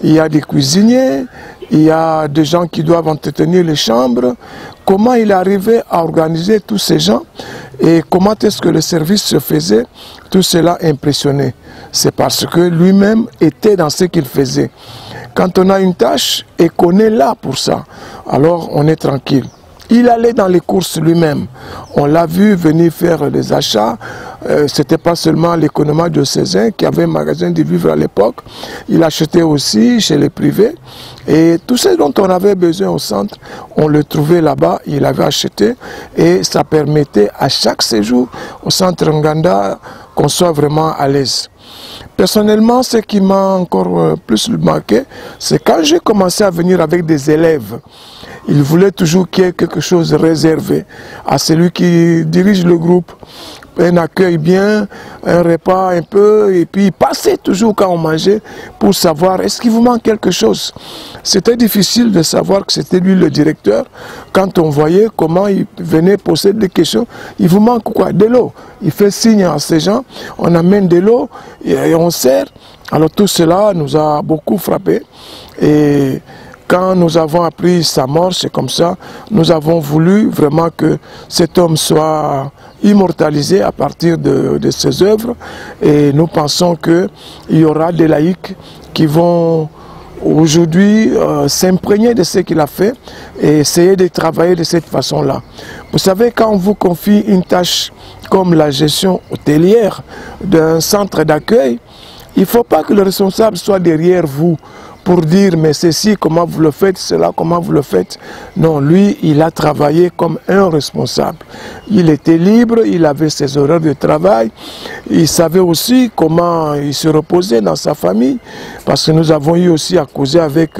il y a des cuisiniers, il y a des gens qui doivent entretenir les chambres. Comment il arrivait à organiser tous ces gens et comment est-ce que le service se faisait, tout cela impressionnait. C'est parce que lui-même était dans ce qu'il faisait. Quand on a une tâche et qu'on est là pour ça, alors on est tranquille. Il allait dans les courses lui-même. On l'a vu venir faire des achats. Ce n'était pas seulement l'économie diocésain qui avait un magasin de vivres à l'époque. Il achetait aussi chez les privés. Et tout ce dont on avait besoin au centre, on le trouvait là-bas. Il avait acheté. Et ça permettait à chaque séjour au centre Nganda qu'on soit vraiment à l'aise. Personnellement, ce qui m'a encore plus marqué, c'est quand j'ai commencé à venir avec des élèves. Il voulait toujours qu'il y ait quelque chose de réservé à celui qui dirige le groupe. Un accueil bien, un repas un peu, et puis il passait toujours quand on mangeait pour savoir est-ce qu'il vous manque quelque chose. C'était difficile de savoir que c'était lui le directeur. Quand on voyait comment il venait poser des questions, il vous manque quoi? De l'eau. Il fait signe à ces gens, on amène de l'eau et on sert. Alors tout cela nous a beaucoup frappé. Et quand nous avons appris sa mort, c'est comme ça, nous avons voulu vraiment que cet homme soit immortalisé à partir de ses œuvres, et nous pensons qu'il y aura des laïcs qui vont aujourd'hui s'imprégner de ce qu'il a fait et essayer de travailler de cette façon-là. Vous savez, quand on vous confie une tâche comme la gestion hôtelière d'un centre d'accueil, il ne faut pas que le responsable soit derrière vous pour dire mais ceci, comment vous le faites, cela, comment vous le faites. Non, lui, il a travaillé comme un responsable. Il était libre, il avait ses horaires de travail, il savait aussi comment il se reposait dans sa famille, parce que nous avons eu aussi à causer avec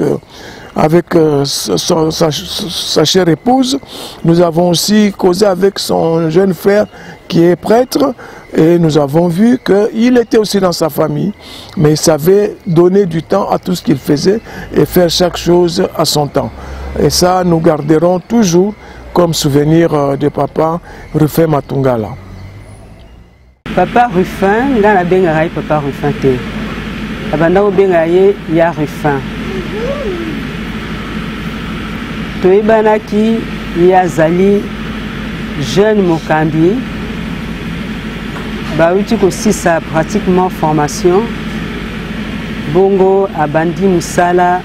sa chère épouse. Nous avons aussi causé avec son jeune frère qui est prêtre, et nous avons vu qu'il était aussi dans sa famille, mais il savait donner du temps à tout ce qu'il faisait et faire chaque chose à son temps. Et ça, nous garderons toujours comme souvenir de papa Rufin Matungala. Papa Rufin, là la bengaï papa Rufin te. Abandao bengaï ya Rufin. Toebanaki ya zali jeune Mokambi. Bauti aussi sa pratiquement formation. Bongo abandi musala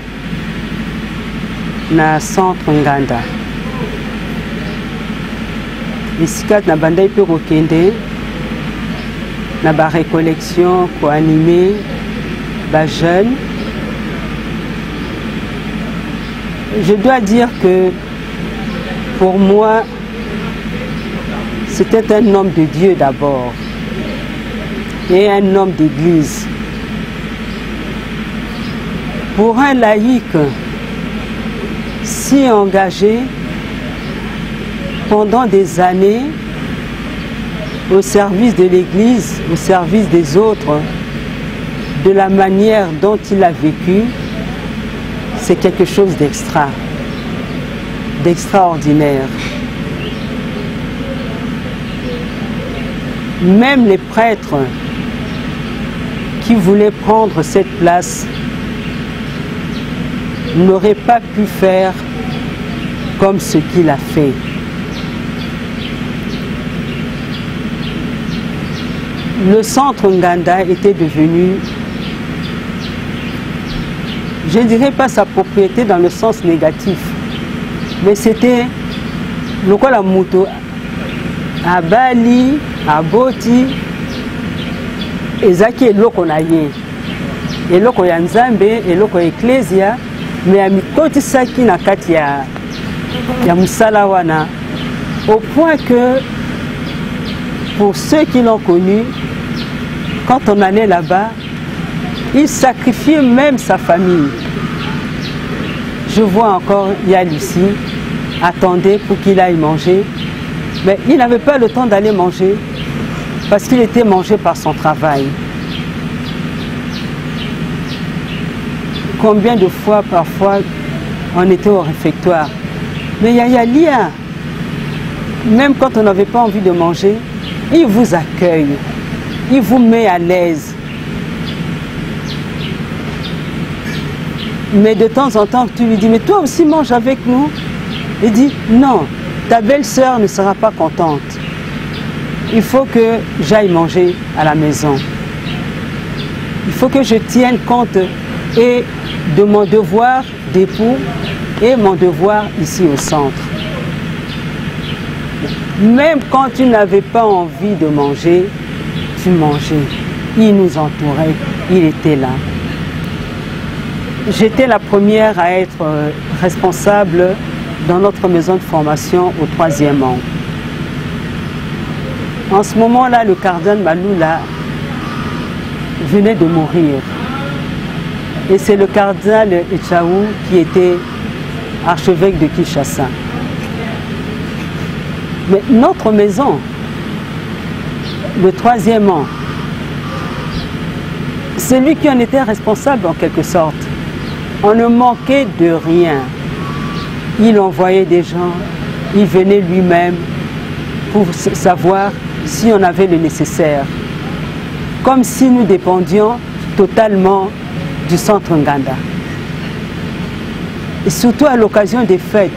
na centre Nganda. Isikat na bandai pe kokende na ba récollection ko animer ba jeune. Je dois dire que pour moi c'était un homme de Dieu d'abord et un homme d'église. Pour un laïc si engagé pendant des années au service de l'église, au service des autres, de la manière dont il a vécu, c'est quelque chose d'extraordinaire. Même les prêtres qui voulaient prendre cette place n'auraient pas pu faire comme ce qu'il a fait. Le centre Nganda était devenu, je ne dirais pas sa propriété dans le sens négatif, mais c'était le quoi la moto à Bali, à Boti, ezaki eloko na ye, eloko ya Nzambe, eloko ya Ecclesia, mais a mikotisaki na kati ya musala wana, au point que pour ceux qui l'ont connu, quand on allait là-bas, il sacrifiait même sa famille. Je vois encore Yann ici, attendait pour qu'il aille manger, mais il n'avait pas le temps d'aller manger parce qu'il était mangé par son travail. Combien de fois, parfois, on était au réfectoire. Mais Yaya Lia, même quand on n'avait pas envie de manger, il vous accueille, il vous met à l'aise. Mais de temps en temps, tu lui dis, mais toi aussi mange avec nous. Il dit, non, ta belle-sœur ne sera pas contente. Il faut que j'aille manger à la maison. Il faut que je tienne compte et de mon devoir d'époux et mon devoir ici au centre. Même quand tu n'avais pas envie de manger, tu mangeais. Il nous entourait, il était là. J'étais la première à être responsable dans notre maison de formation au 3e an. En ce moment-là, le cardinal Malula venait de mourir. Et c'est le cardinal Etchaou qui était archevêque de Kinshasa. Mais notre maison, le 3e an, c'est lui qui en était responsable en quelque sorte. On ne manquait de rien. Il envoyait des gens, il venait lui-même pour savoir si on avait le nécessaire. Comme si nous dépendions totalement du centre Nganda. Et surtout à l'occasion des fêtes,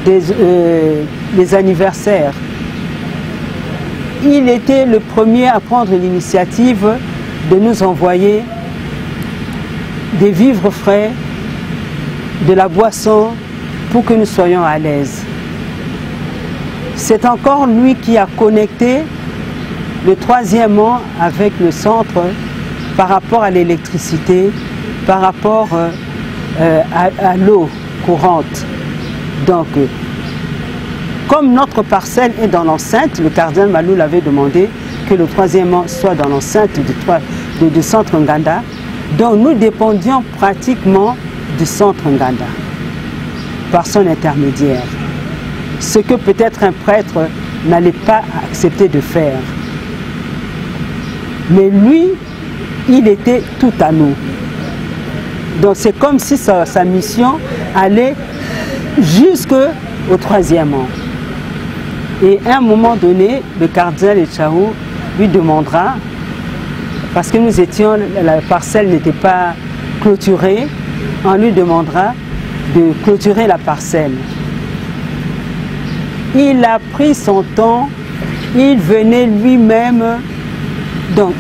des anniversaires. Il était le premier à prendre l'initiative de nous envoyer des vivres frais, de la boisson, pour que nous soyons à l'aise. C'est encore lui qui a connecté le 3e an avec le centre par rapport à l'électricité, par rapport à l'eau courante. Donc, comme notre parcelle est dans l'enceinte, le cardinal Malou avait demandé que le 3e an soit dans l'enceinte du centre Nganda. Donc nous dépendions pratiquement du centre Nganda par son intermédiaire. Ce que peut-être un prêtre n'allait pas accepter de faire. Mais lui, il était tout à nous. Donc c'est comme si sa mission allait jusqu'au 3e an. Et à un moment donné, le cardinal Etchaou lui demandera, parce que nous étions, la parcelle n'était pas clôturée, on lui demandera de clôturer la parcelle. Il a pris son temps, il venait lui-même. Donc,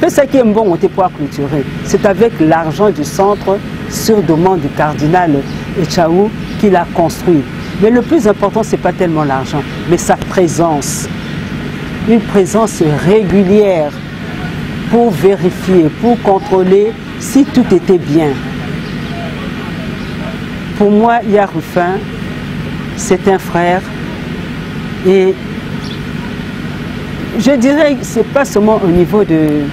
ça qui est bon, on était pour clôturer. C'est avec l'argent du centre, sur demande du cardinal Etchaou, qu'il a construit. Mais le plus important, ce n'est pas tellement l'argent, mais sa présence. Une présence régulière pour vérifier, pour contrôler si tout était bien. Pour moi, Yarufin, c'est un frère. Et je dirais que ce n'est pas seulement au niveau de...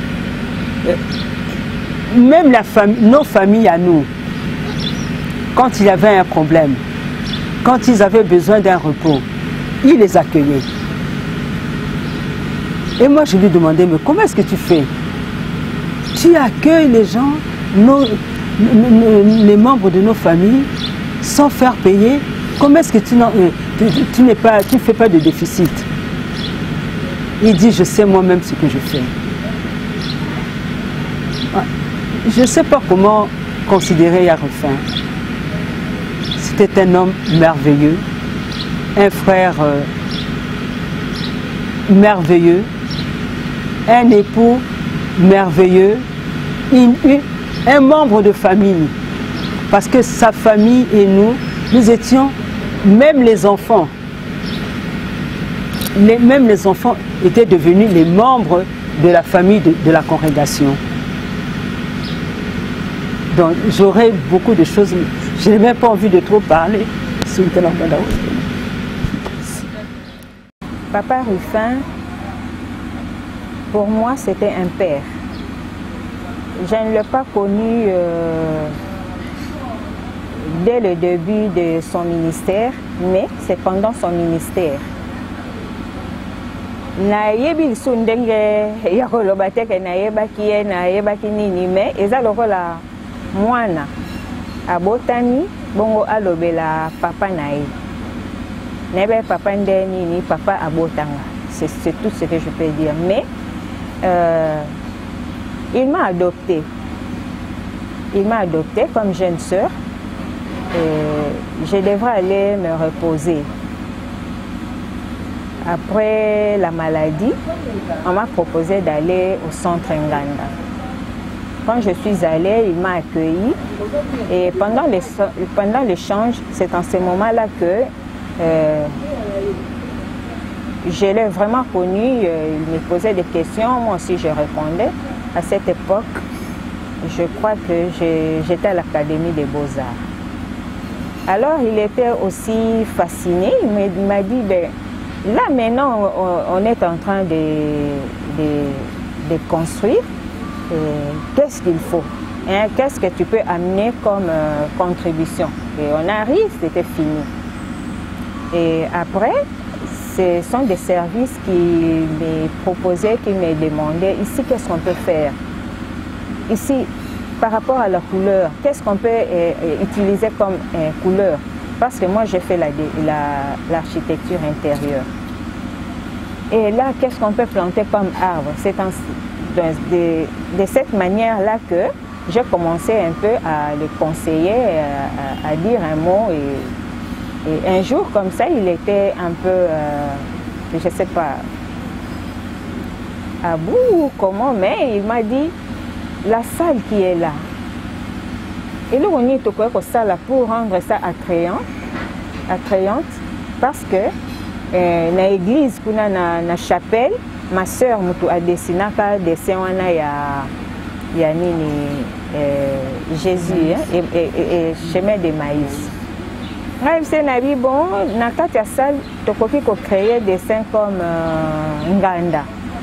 même nos familles à nous, quand il y avait un problème, quand ils avaient besoin d'un repos, il les accueillait. Et moi, je lui demandais, mais comment est-ce que tu fais? Tu accueilles les gens, les membres de nos familles, sans faire payer. Comment est-ce que tu ne fais pas de déficit? Il dit, je sais moi-même ce que je fais. Je ne sais pas comment considérer Yarufin. C'était un homme merveilleux, un frère merveilleux, un époux merveilleux, un membre de famille. Parce que sa famille et nous étions, même les enfants, même les enfants étaient devenus les membres de la famille de la congrégation. Donc j'aurais beaucoup de choses, je n'ai même pas envie de trop parler. Papa Rufin, pour moi, c'était un père. Je ne l'ai pas connu dès le début de son ministère, mais c'est pendant son ministère. Nayebi sundenge ya koloba teke nayebaki ye nayebaki nini mais eza lokola mwana abotami bongo alobela papa naye nebe papa nde nini papa abotanga, c'est tout ce que je peux dire. Mais il m'a adopté comme jeune sœur. Je devrais aller me reposer. Après la maladie, on m'a proposé d'aller au centre Nganda. Quand je suis allée, il m'a accueilli. Et pendant l'échange, c'est en ce moment-là que je l'ai vraiment connu. Il me posait des questions, moi aussi je répondais. À cette époque, je crois que j'étais à l'Académie des Beaux-Arts. Alors il était aussi fasciné, il m'a dit, ben, là maintenant on est en train de construire qu'est-ce qu'il faut, hein, qu'est-ce que tu peux amener comme contribution. Et on arrive, c'était fini. Et après, ce sont des services qui me proposaient, qui me demandaient, ici, qu'est-ce qu'on peut faire? Ici, par rapport à la couleur, qu'est-ce qu'on peut utiliser comme couleur? Parce que moi, j'ai fait l'architecture intérieure. Et là, qu'est-ce qu'on peut planter comme arbre? C'est de cette manière-là que j'ai commencé un peu à le conseiller, à dire un mot. Et un jour, comme ça, il était un peu, je ne sais pas, à bout ou comment, mais il m'a dit, la salle qui est là, et là, on est au salle pour rendre ça attrayante, parce que dans l'église, dans la chapelle, ma soeur a dessiné un dessin il y a Jésus et chemin de maïs. Même si on a dit, bon, dans la salle, tu peux créer des dessins comme Nganda.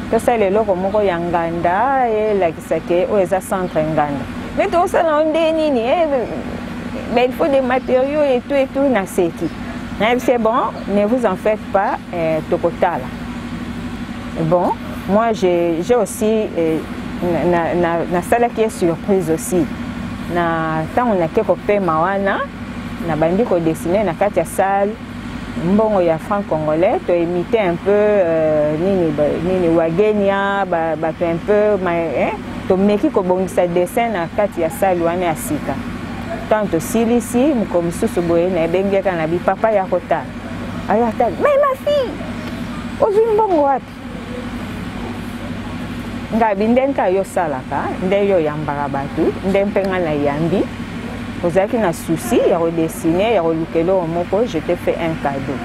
Tu sais, les locaux, il y a Nganda et la centre Nganda. Mais tout ça, mais il faut des matériaux et tout, na seki. C'est bon, ne vous en faites pas, Tokotala. Bon, moi j'ai aussi, na salle qui est surprise aussi. Quand on a quelques mawana, na bandi ko dessiner na katia salle, mbongo ya franc congolais, to imiter un peu nini wagenia, ba un peu to meki ko bongisa dessin na katia salle wana ya sika. Tanto silisi comme susuboye na bengeka na bi papa ya kota. Ayata, mais ma fille, ozwi mbongo wapi? Ngabi ndenka yo salaka, ndeyo yambara batu, ndempenga na yambi. Ozaki na souci, ya redessiner, ya relukelo moko, je te fais un cadeau.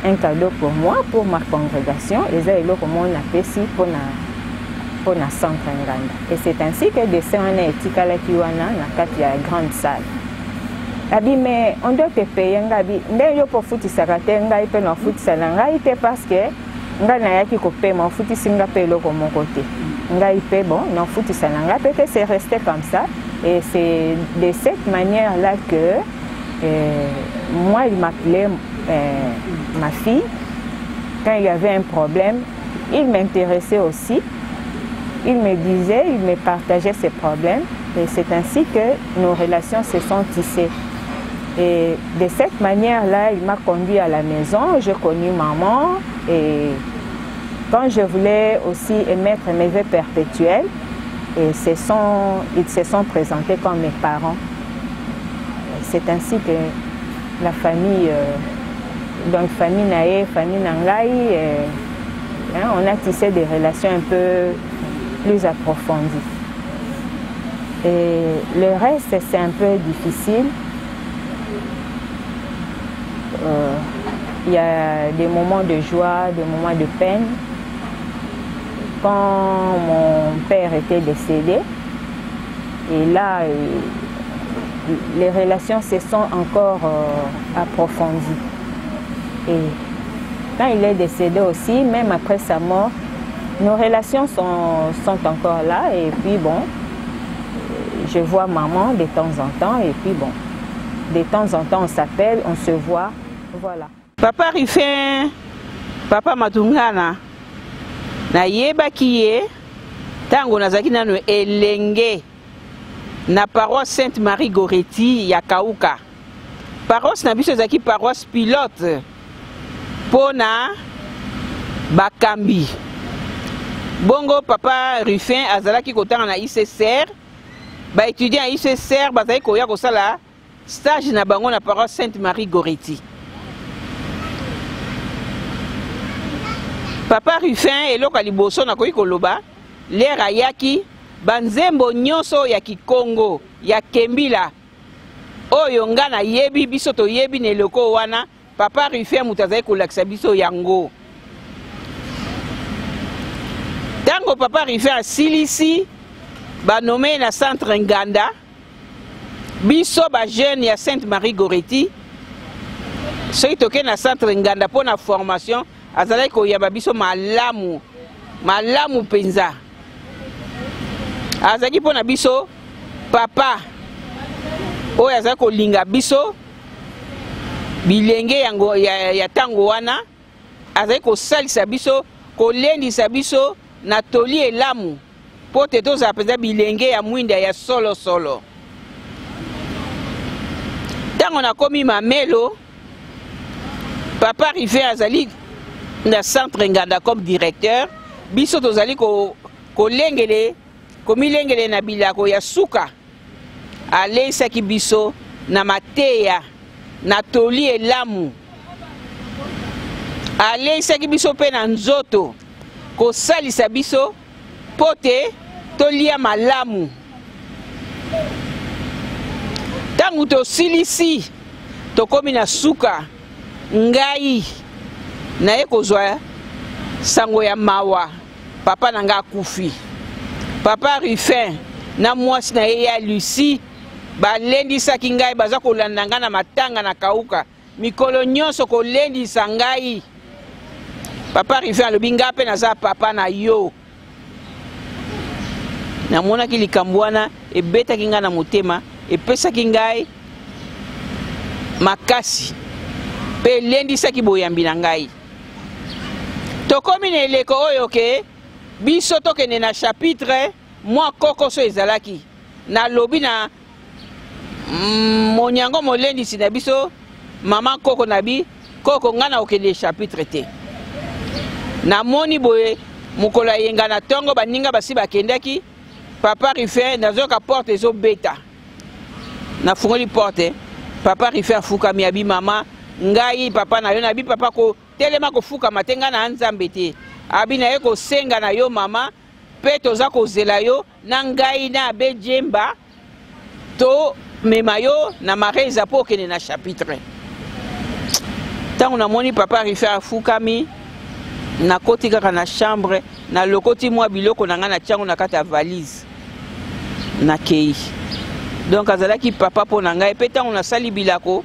Un cadeau pour moi, pour ma congrégation, et ça est là comme on a fait si pour na centre Nganda. Et c'est ainsi que le dessin on a été kalakiwana na kati ya grande salle. Abi mais on doit te payer ngabi. Ndeyo pour futi sakate ngai pe na futi salanga ite parce que nga na yaki ko payer mon futi singa pe lo comme mon côté. Ngai pe bon, na futi salanga peut-être c'est resté comme ça. Et c'est de cette manière-là que moi, il m'appelait ma fille. Quand il y avait un problème, il m'intéressait aussi. Il me disait, il me partageait ses problèmes. Et c'est ainsi que nos relations se sont tissées. Et de cette manière-là, il m'a conduit à la maison. J'ai connu maman. Et quand je voulais aussi émettre mes vœux perpétuels, et ils se sont présentés comme mes parents. C'est ainsi que la famille, donc famille Naé, famille Nangaï, on a tissé des relations un peu plus approfondies. Et le reste, c'est un peu difficile. Il y a des moments de joie, des moments de peine. Quand mon père était décédé, et là, les relations se sont encore approfondies. Et quand il est décédé aussi, même après sa mort, nos relations sont encore là. Et puis bon, je vois maman de temps en temps. Et puis bon, de temps en temps, on s'appelle, on se voit. Voilà. Papa Rufin, Papa Matungana. Na yeba kiye tango nazaki nano elenge na paroisse Sainte-Marie Goretti ya Kauka. Paroisse na biso ezaki paroisse pilote pona bakambi. Bongo Papa Rufin azalaki kotanga na ICCR, ba étudiant à ICCR bazali koya kosala stage na bango na paroisse Sainte-Marie Goretti. Papa Rufin eloko liboso na koyi koloba lera yaki banzembo nyonso ya Kikongo ya Kembila oyo nga na yebi biso to yebi na eloko wana Papa Rufin mutazai kolakisa biso yango. Tango Papa Rufin asilisi banome na centre Nganda biso ba jeune ya Sainte-Marie Goretti soki toke na centre Nganda pour na formation azalaki koyamba biso malamu penza. azaki mpona biso papa oyo azali kolinga biso bilenge yango ya ntango wana azali kosalisa biso kolendisa biso na toli elamu mpo te tozala mpenza bilenge ya mwinda ya solosolo. Ntango nakomi mamelo papa Rifin azali na centre Nganda comme directeur biso tozali kolengele komilengele na bilako ya suka aleisaki biso na mateya na toli elamu aleisaki biso mpe na nzoto kosalisa biso mpo te tolia malamu. Ntango tosilisi tokomi na suka ngai naye kozwa sango ya mawa papa na nga akufi. Papa Rifin na mwasi na ye ya Lucie balendisaki ngai baza kolanda nga na matanga na kauka mikolo nyonso kolendisa ngai. Papa Rifin alobi nga mpe naza papa na yo. Namonaki likambo wana ebetaki nga na motema epesaki ngai makasi mpe elendisaki boyambi na ngai. Tokomi na eleko oyo ke biso tokende na chapitre mwa kokoso ezalaki nalobi na monyango molendisi na biso mama koko na bi koko nga na okende chapitre te. Namoni boye mokolo ayenga na ntongo baninga basi bakendaki papa Rifin nazoyoka porte ezobeta nafungoli porte papa Rifin afukami abi mama ngai papa na yo nabi papa ko telema kofukama te nga na nzambe te abi na ye kosenga na yo mama mpe toza kozela yo na ngai na abe jemba to mema yo na mareza mpo okende na chapitre. Ntango namoni papa Rifin afukami nakoti kaka na chambre na lokoti mwa biloko na nga na tiango na kati ya valise nakei. Donc azalaki papa mpo na ngai mpe ntango nasali bilako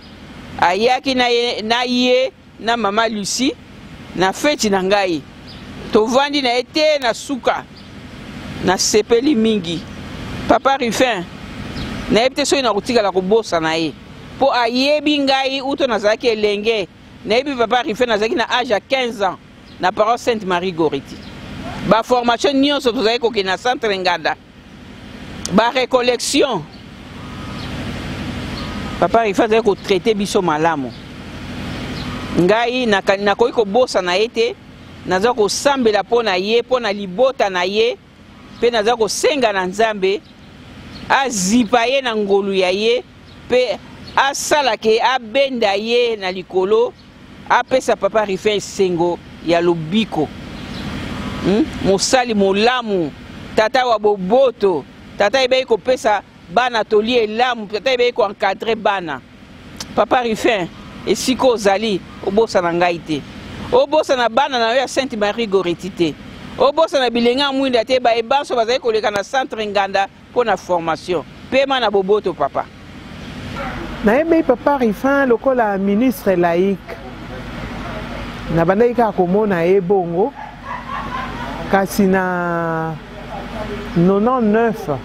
ayaki na ye na mama Lucie na feti na ngai tovandi na ye te na suka na sepeli mingi. Papa Rifin nayebi te soki nakotikala kobosa na ye mpo ayebi ngai uto nazalaki elenge. Nayebi papa Rifin nazalaki na âge ya 15 ans na parole Sainte Marie Goriti. Ba formation nyonso tozalaki kokende na centre Nganda ba récollection papa Rifin azalaki kotraite biso malamu. Ngai nakoki kobosa na ye te naza kosambela mpo na ye mpo na libota na ye mpe naza kosenga na Nzambe azipa ye na ngolu ya ye mpe asalake abenda ye na likolo apesa papa Rifin esengo ya lobiko. Mosali molamu tata wa boboto tata ebei kopesa bana toli elamu tata ebei ko encadrer bana. Papa Rifin esiko ozali obosa na ngai te obosa na bana na yo ya Sainte Marie Goriti te obosa na bilenga mwinda te baebanso bazali koleka na centre Nganda mpo na formation pema na boboto papa. Nayebi papa Rifin lokola ministre laïque na bandaki kaka komona ye bongo kasi na 99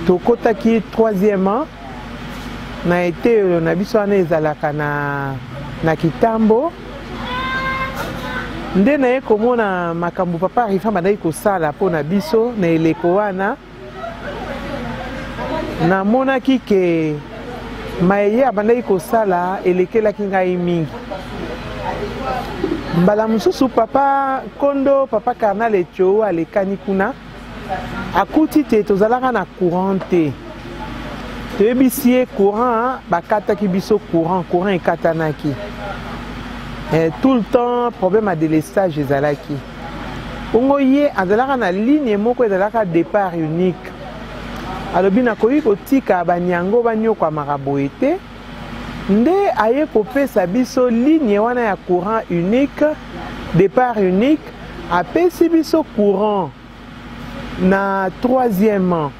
tokotaki 3e an na ete na biso wana ezalaka na kitambo nde na ye komona makambo papa Rifin bandaki kosala mpo na biso na eleko wana namonaki ke maye abandaki kosala elekelaki ngai mingi. Mbala mosusu papa kondo papa Karnal Etio alekani kuna akuti te tozalaka na courant te toyebisi ye courant bakataki biso courant ekatanaki tout le temps problème ya délestage ezalaki bongo ye azalaka na ligne moko ezalaka départ unique alobi nakoki kotika banyango banyokwamaka boye te nde aye kopesa biso ligne wana ya courant unique départ unique apesi biso courant na 3e an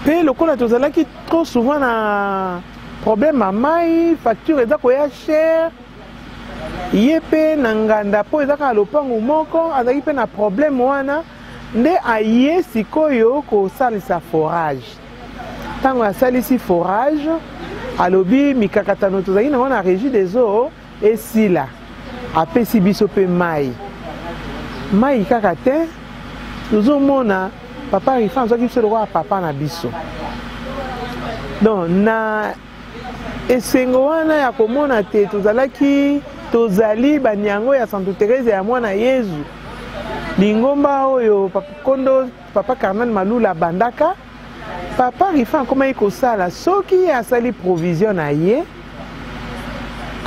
mpe lokola tozalaki trop souvent na problème ya mai facture eza koya cher ye mpe na nganda mpo ezaka lopango moko azalaki mpe na problème wana nde aye sikoyo kosalisa forage. Ntango asalisi forage alobi mikakatano tozalaki nango na régie des eaux esila apesi biso mpe mai kaka te tozomona papa Rifan azwaki biso lokola papa na biso. Donc na esengo wana ya komona te tozali banyango ya Santa Teresa ya mwana Yezu lingomba oyo kondo papa Carnal Malula bandaka papa Rifan akomaki kosala soki asali provision na ye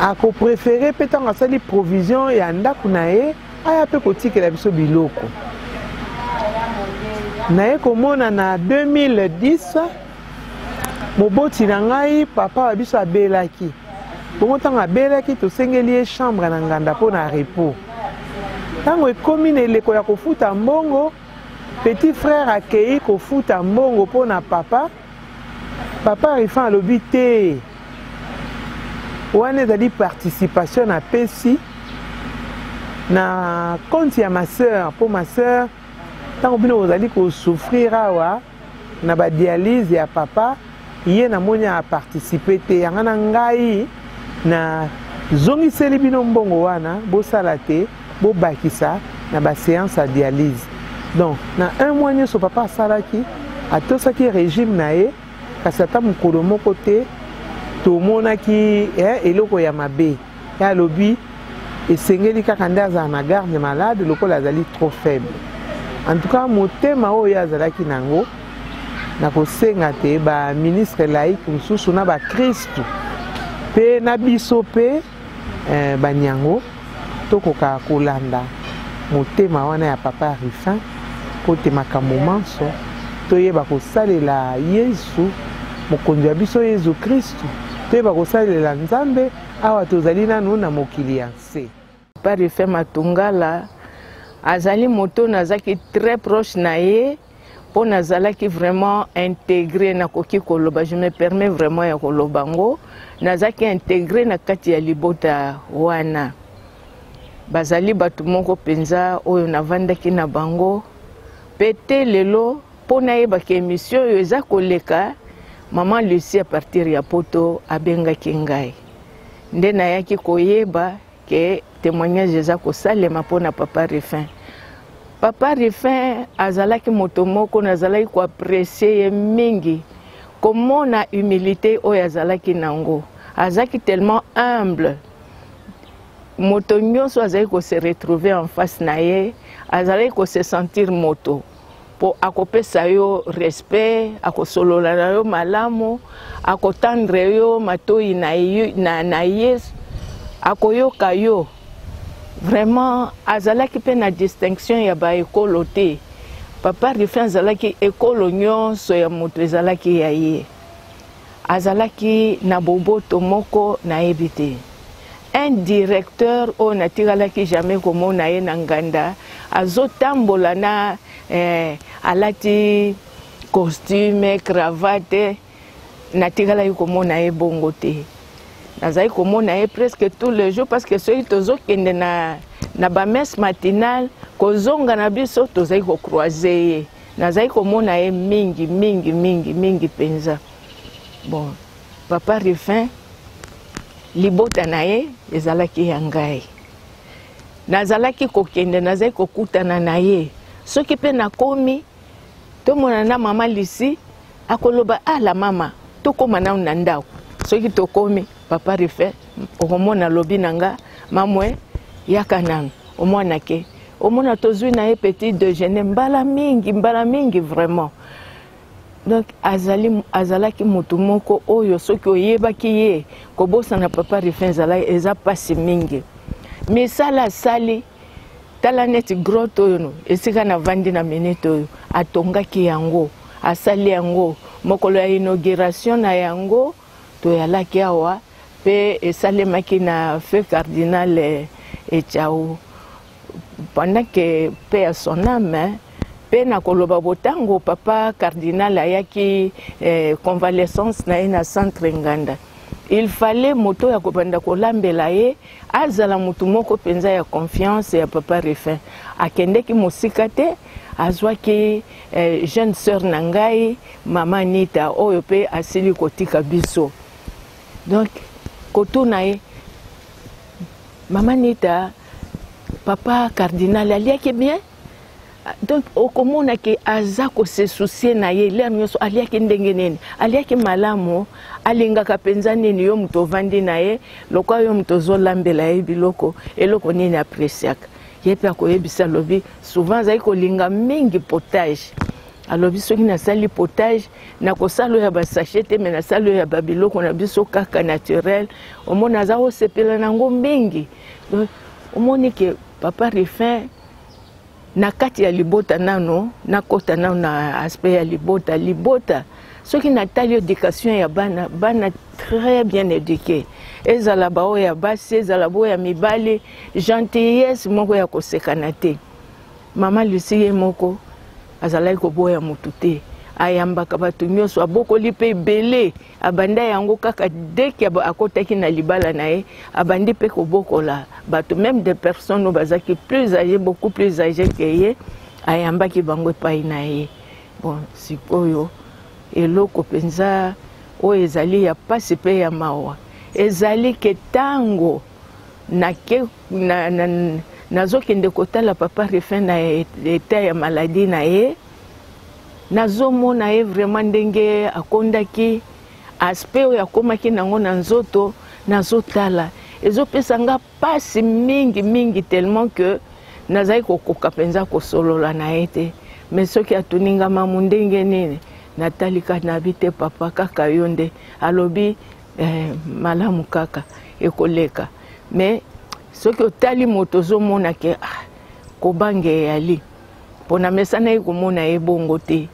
akoprefere mpe ntango asali provision ya ndako na ye aya mpe kotikela biso biloko. Naye komona na 2010 moboti na ngai papa wa biso abelaki. Bongo ntango abelaki tosengeli ye chambre na nganda mpo na repos. Ntango ekomi na eleko ya kofuta mbongo, petit frère akei kofuta mbongo mpo na papa. Papa Rifan alobi te. Wana ezali participation na pesi na compte ya ma sœur mpo ma sœur ntango bino ozali kosouffrir awa na badialyse ya papa ye namoni aparticipe te yanga na ngai na zongiseli bino mbongo wana bosala te bobakisa na baséance ya dialyse. Donc na un mois nyonso papa asalaki atosaki régime na ye kasi ata mokolo moko te tomonaki eloko ya mabe ya alobi esengeli kaka nde azala na garde malade lokola azali trop faible. En tout cas motema oyo azalaki nango na kosenga te ba ministre laïque mosusu na ba Kristu pe na biso pe banyango tokoka kolanda motema wana ya papa Rifan kote makambo manso toyeba kosalela Yesu mokonzi ya biso Yesu Kristu toyeba kosalela Nzambe awa tozali nanu na mokili ya nse. Papa Rifan Matungala azali moto nazaki très proche na ye po nazalaki vraiment intégré na koki koloba. Je me permets vraiment ya kolobango nazaki intégré na kati ya libota wana. Bazali batu moko penza oyo navandaki na bango pete lelo po nayebaki émission oyo eza koleka maman Lucie à partir ya poto abengaki ngai nde nayaki koyeba ke témoignage eza kosalema mpo na papa Rifan. Papa Rifan azalaki moto moko nazalaki koapprécier ye mingi komona humilité oyo azalaki nango. Azalaki tellement humble moto nyonso azalaki ko se retrouver en face na ye azalaki ko se sentir moto po akopesa yo respect akosolola na yo malamu akotendre yo matoi na Yesu akoyoka yo. Vraiment azalaki pe na distinction ya ba ekolo te. Papa Rifan azalaki ekolo nyonso ya moto ezalaki ya ye. Azalaki na boboto moko na ebite. Un directeur o natigalaki jamais komona ye na nganda azotambola na alati costume cravate natigalaki komona ye bongo te. Nazali komona ye presque tous les jours parce que soki tozokende na ba messe matinale kozonga na biso tozali ko croiser ye. Nazali komona ye mingi penza. Bon, papa Rifan libota na ye ezalaki ya ngai. Nazalaki kokende nazali kokutana na ye. Soki pe nakomi tomona na mama Lisi akoloba la mama tokoma na ndako. Soki tokomi papa Rifan okomona lobi nanga mamwe yakanang omwana ke omona tozwi na ye petit déjeuner mbala mingi vraiment. Donc azalaki motu moko oyo soki oyebaki ye kobosa na papa Rifan ezalaki eza pasi mingi. Misala sali tala neti grotte oyo esika na vandi na minute oyo atongaki yango asali yango mokolo ya inauguration na yango toyalaki awa pe esalemaki na feu cardinal Echao pendant que paix à son âme pe na koloba botango papa cardinal ayaki convalescence na ina centre nganda il fallait moto ya kobanda kolambela ye azala mutu moko penza ya confiance ya papa Rufin akendeki mosika te azwaki jeune sœur na ngai mama Nita oyo pe asili kotika biso donc kotuna ye mama Nita papa cardinal aliaki bien donc okomona ke aza ko se soucier na ye lero nyonso aliaki ndenge nini aliaki malamu alingaka penza nini yo muto vandi na ye lokwa yo muto zolambela ye biloko eloko nini apresiaka ye pe akoyebisa lobi souvent azali kolinga mingi potage alobi soki nasali potage nakosala ya basachet te me nasala ya babiloko na biso kaka naturel omona aza kosepela nango mingi donc omoni ke papa Rufin na kati ya libota nano nakota nano na aspect ya libota soki natali éducation ya bana très bien éduqué ezala bao ya basi ezala bao ya mibali gentillesse moko ya kosekana te mama Lucie moko azalaki koboya mutu te ayambaka bato nyonso abokoli mpe ebele abanda yango kaka deki akotaki na libala na ye abandi mpe kobokola bato même des personnes bazaki plus âgées beaucoup plus âgées que ye ayambaki bango epai na ye bon sikoyo eloko penza oyo ezali ya pasi mpe ya mawa ezali ke tango nazokende kotala papa Rufin na eta ya maladie na ye nazomona ye vraiment ndenge akondaki aspect oyo akomaki nango na nzoto nazotala ezopesa nga pasi mingi tellement que nazali kokoka penza kosolola na ye te mais soki atuninga mamu ndenge nini natalika nabi te papa kaka yo nde alobi malamu kaka ekoleka mais soki otali moto ozomona ke kobange eyali mpona mesana ye komona ye bongo te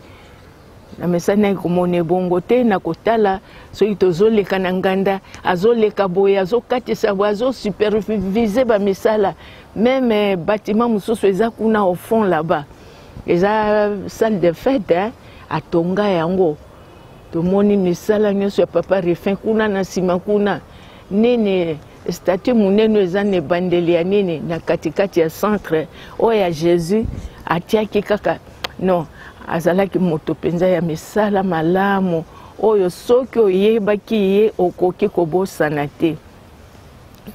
na mesana ye komona ye bongo te na kotala soki tozoleka na nganda azoleka boye azokatisa boye azosupervise bamisala même bâtiment mosusu eza kuna au fond là-bas eza salle de fête atonga yango tomoni misala nyonso ya papa Rufin kuna na nsima kuna nini statue munene eza na ebandeli ya nini na katikati ya centre oyo ya Jésus atiaki kaka non azalaki moto penza ya misala malamu oyo soki oyebaki ye okoki kobosana te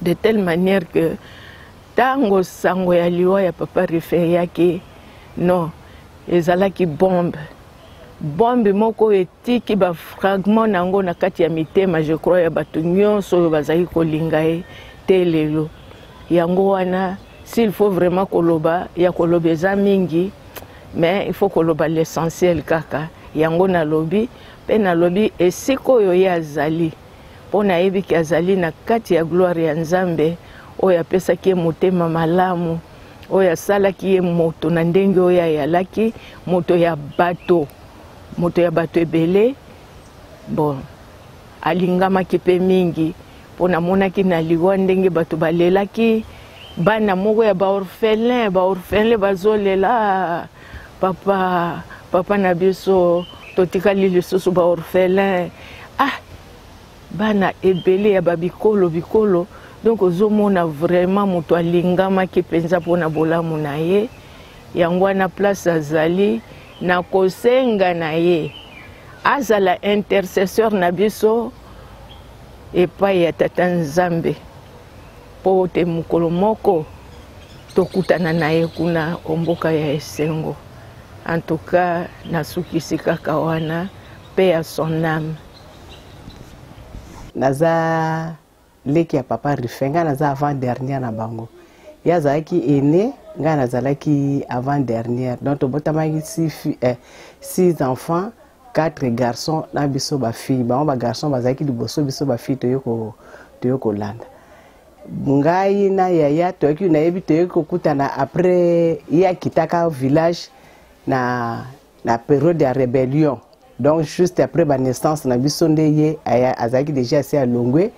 de telle manière que tango sango ya liwa ya papa Rufin yaki non ezalaki bombe moko etiki bafragment nango na kati ya mitema je crois ya bato nyonso oyo bazali kolinga ye te lelo yango wana s'il faut vraiment koloba ya koloba eza mingi mais il faut koloba l'essentiel kaka yango nalobi mpe nalobi esika oyo ye azali mpo nayebi ke azali na kati ya gloire ya Nzambe oyo apesaki ye motema malamu oyo asalaki ye moto na ndenge oyo ayalaki moto ya bato ebele bon alingamaki mpe mingi mpo namonaki na liwa ndenge bato balelaki bana moko ya baorphelin bazolela papa na biso totikali lisusu baorphelin bana ebele ya bikolo donc ozomona vraiment moto alingamaki mpenza mpona bolamu na ye yango wana place azali na kosenga na ye azala intercesseur na biso epai ya tata Nzambe mpo te mokolo moko tokutana na ye kuna omboka ya esengo en tout cas nasukisi kaka wana mpe ya son âme naza leki ya papa Rufin nga naza avant dernière na bango ye azalaki aîné nga nazalaki avant dernière donc tobotamaki 6 enfants 4 garçons na biso bafille bango bagarçon bazalaki liboso biso bafille toyo kolanda ngai na yaya toyoki nayebi toyoki kokutana après ye akitaka village na période ya rébellion donc juste après ba naissance na biso nde ye azalaki déjà assez alongwe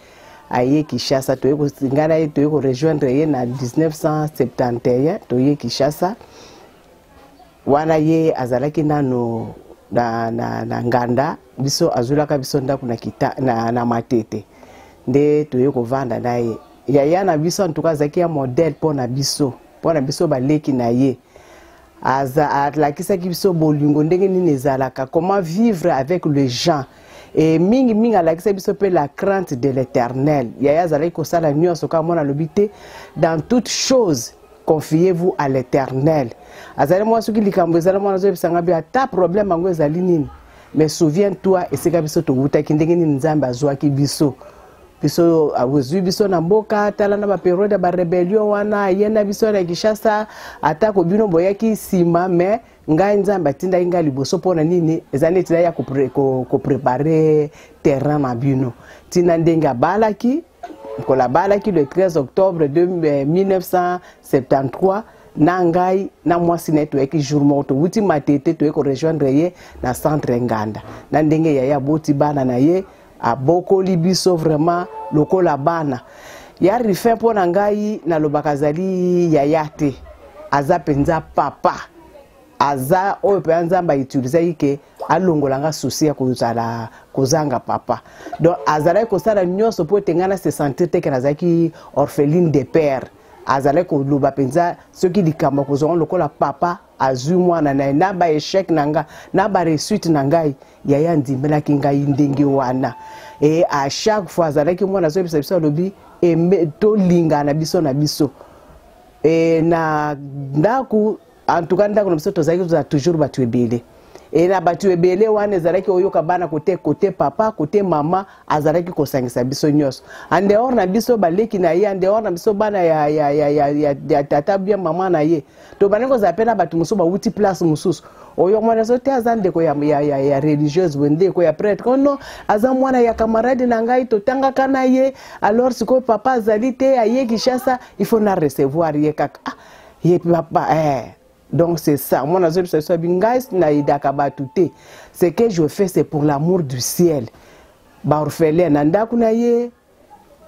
aye Kinshasa ngana ye toyeko rejoindre ye na 1971 toye Kinshasa wana ye azalaki nano na nganda biso azulaka biso ndako na Matete nde toye kovanda na ye yaya na biso en tout cas azalaki ya modèle mpo na biso baleki na ye alakisaki biso bolingo ndenge nini ezalaka comment vivre avec les gens et mingi alakisa biso mpe la crainte de l'éternel yaya azalaki kosala nyonso kaka mwana alobi te dans toute chose confiez-vous à l'éternel azali mwa soki likambo ezali mwana azoyebisanga bi ata problème yango ezali nini mais souviens-toi esika biso towutaki ndenge nini nzambe azwaki biso azwi biso na mboka tala na baperiode ya barebellion wana ye na biso na Kinshasa atako bino boyaki nsima mais ngai nzambe atindaki ngai liboso mpona nini eza neti ya koprepare terrain na bino ntina ndenge abalaki mokolo abalaki le 13 octobre 1973 na ngai na mwasi na ye toyaki jour moko towuti matete toye korejoindre ye na centre nganda na ndenge yaya aboti bana na ye abokoli biso vraiment lokola bana ya Rufin mpo na ngai nalobaka azali yaya te aza mpenza papa aza oyo mpe nzambe autilisaki ke alongolanga susi ya kozanga papa donc azalaki kosala nyonso mpo ete ngai na se sentir te ke nazalaki orpheline de père azalaki koloba mpenza soki likambo kozonga lokola papa azwi mwana na ye na baéchec na nga na baresuite na ngai yaya ndimelaki ngai ndenge wana e à chaque fois azalaki mwana azoyebisa biso alobi tolingana na biso e na ndako en tout cas ndako na biso tozalaki tozala toujours bato ebele e na bato ebele wana ezalaki oyoka bana kote papa kote mama azalaki kosangisa biso nyonso en dehors na biso baleki na ye en dehors na biso bana ya tata bia mama na ye to baneko zapena bato mosusu bawuti place mosusu oyo mwana so te aza ndeko ya religieuse ndeko ya prêtre non aza mwana ya camarade na ngai totangaka na ye alors sikoyo papa azali te aye Kinshasa il faut na recevoir ye kaka ye papa donc c'est ça moi nazo biso bingai na idaka batute ce que je fais c'est pour l'amour du ciel ba orphelin na ndako na ye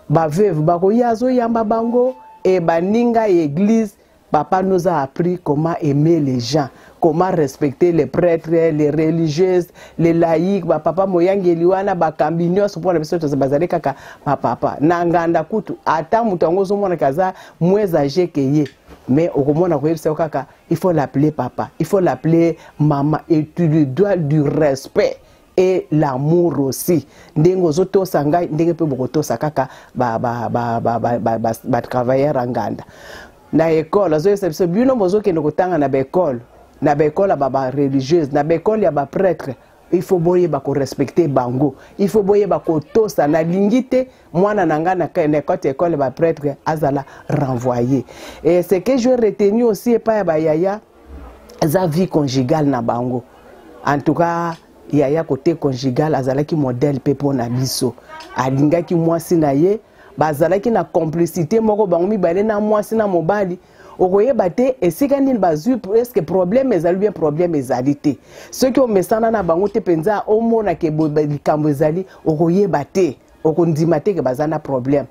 ba veuve ba koyazo yamba bango et baninga église papa nous a appris comment aimer les gens comment respecter les prêtres les religieuses les laïcs ba papa moyangeli wana ba kambinyo pour biso to bazali kaka papa na nganda kutu ata mutango zo mona kaza moins âgé que ye mais au moment où kaka il faut l'appeler papa il faut l'appeler maman et tu lui dois du respect et l'amour aussi ndengo zoto sangai ndenge pe bokoto sakaka ba travailleur nganda na école azo yesa bino bozo ke ndokotanga na ba école ba religieuse na ba école ya ba prêtre il faut boye ba ko respecter bango il faut boye ba ko tosa na lingite mwana nanga na école ba prêtre azala renvoyer et ce que je retenu aussi pas ba yaya za vie conjugale na bango en tout cas yaya côté conjugal azalaki modèle pepo na biso alingaki mwasi na ye bazalaki na complicité moko bango mibale na mwasi na mobali okoyeba te esika nini bazwi presque problème ezali bien problème ezali te soki omesana na bango te mpenza omona ke likambo ezali okoyeba te okondima te ke baza na problème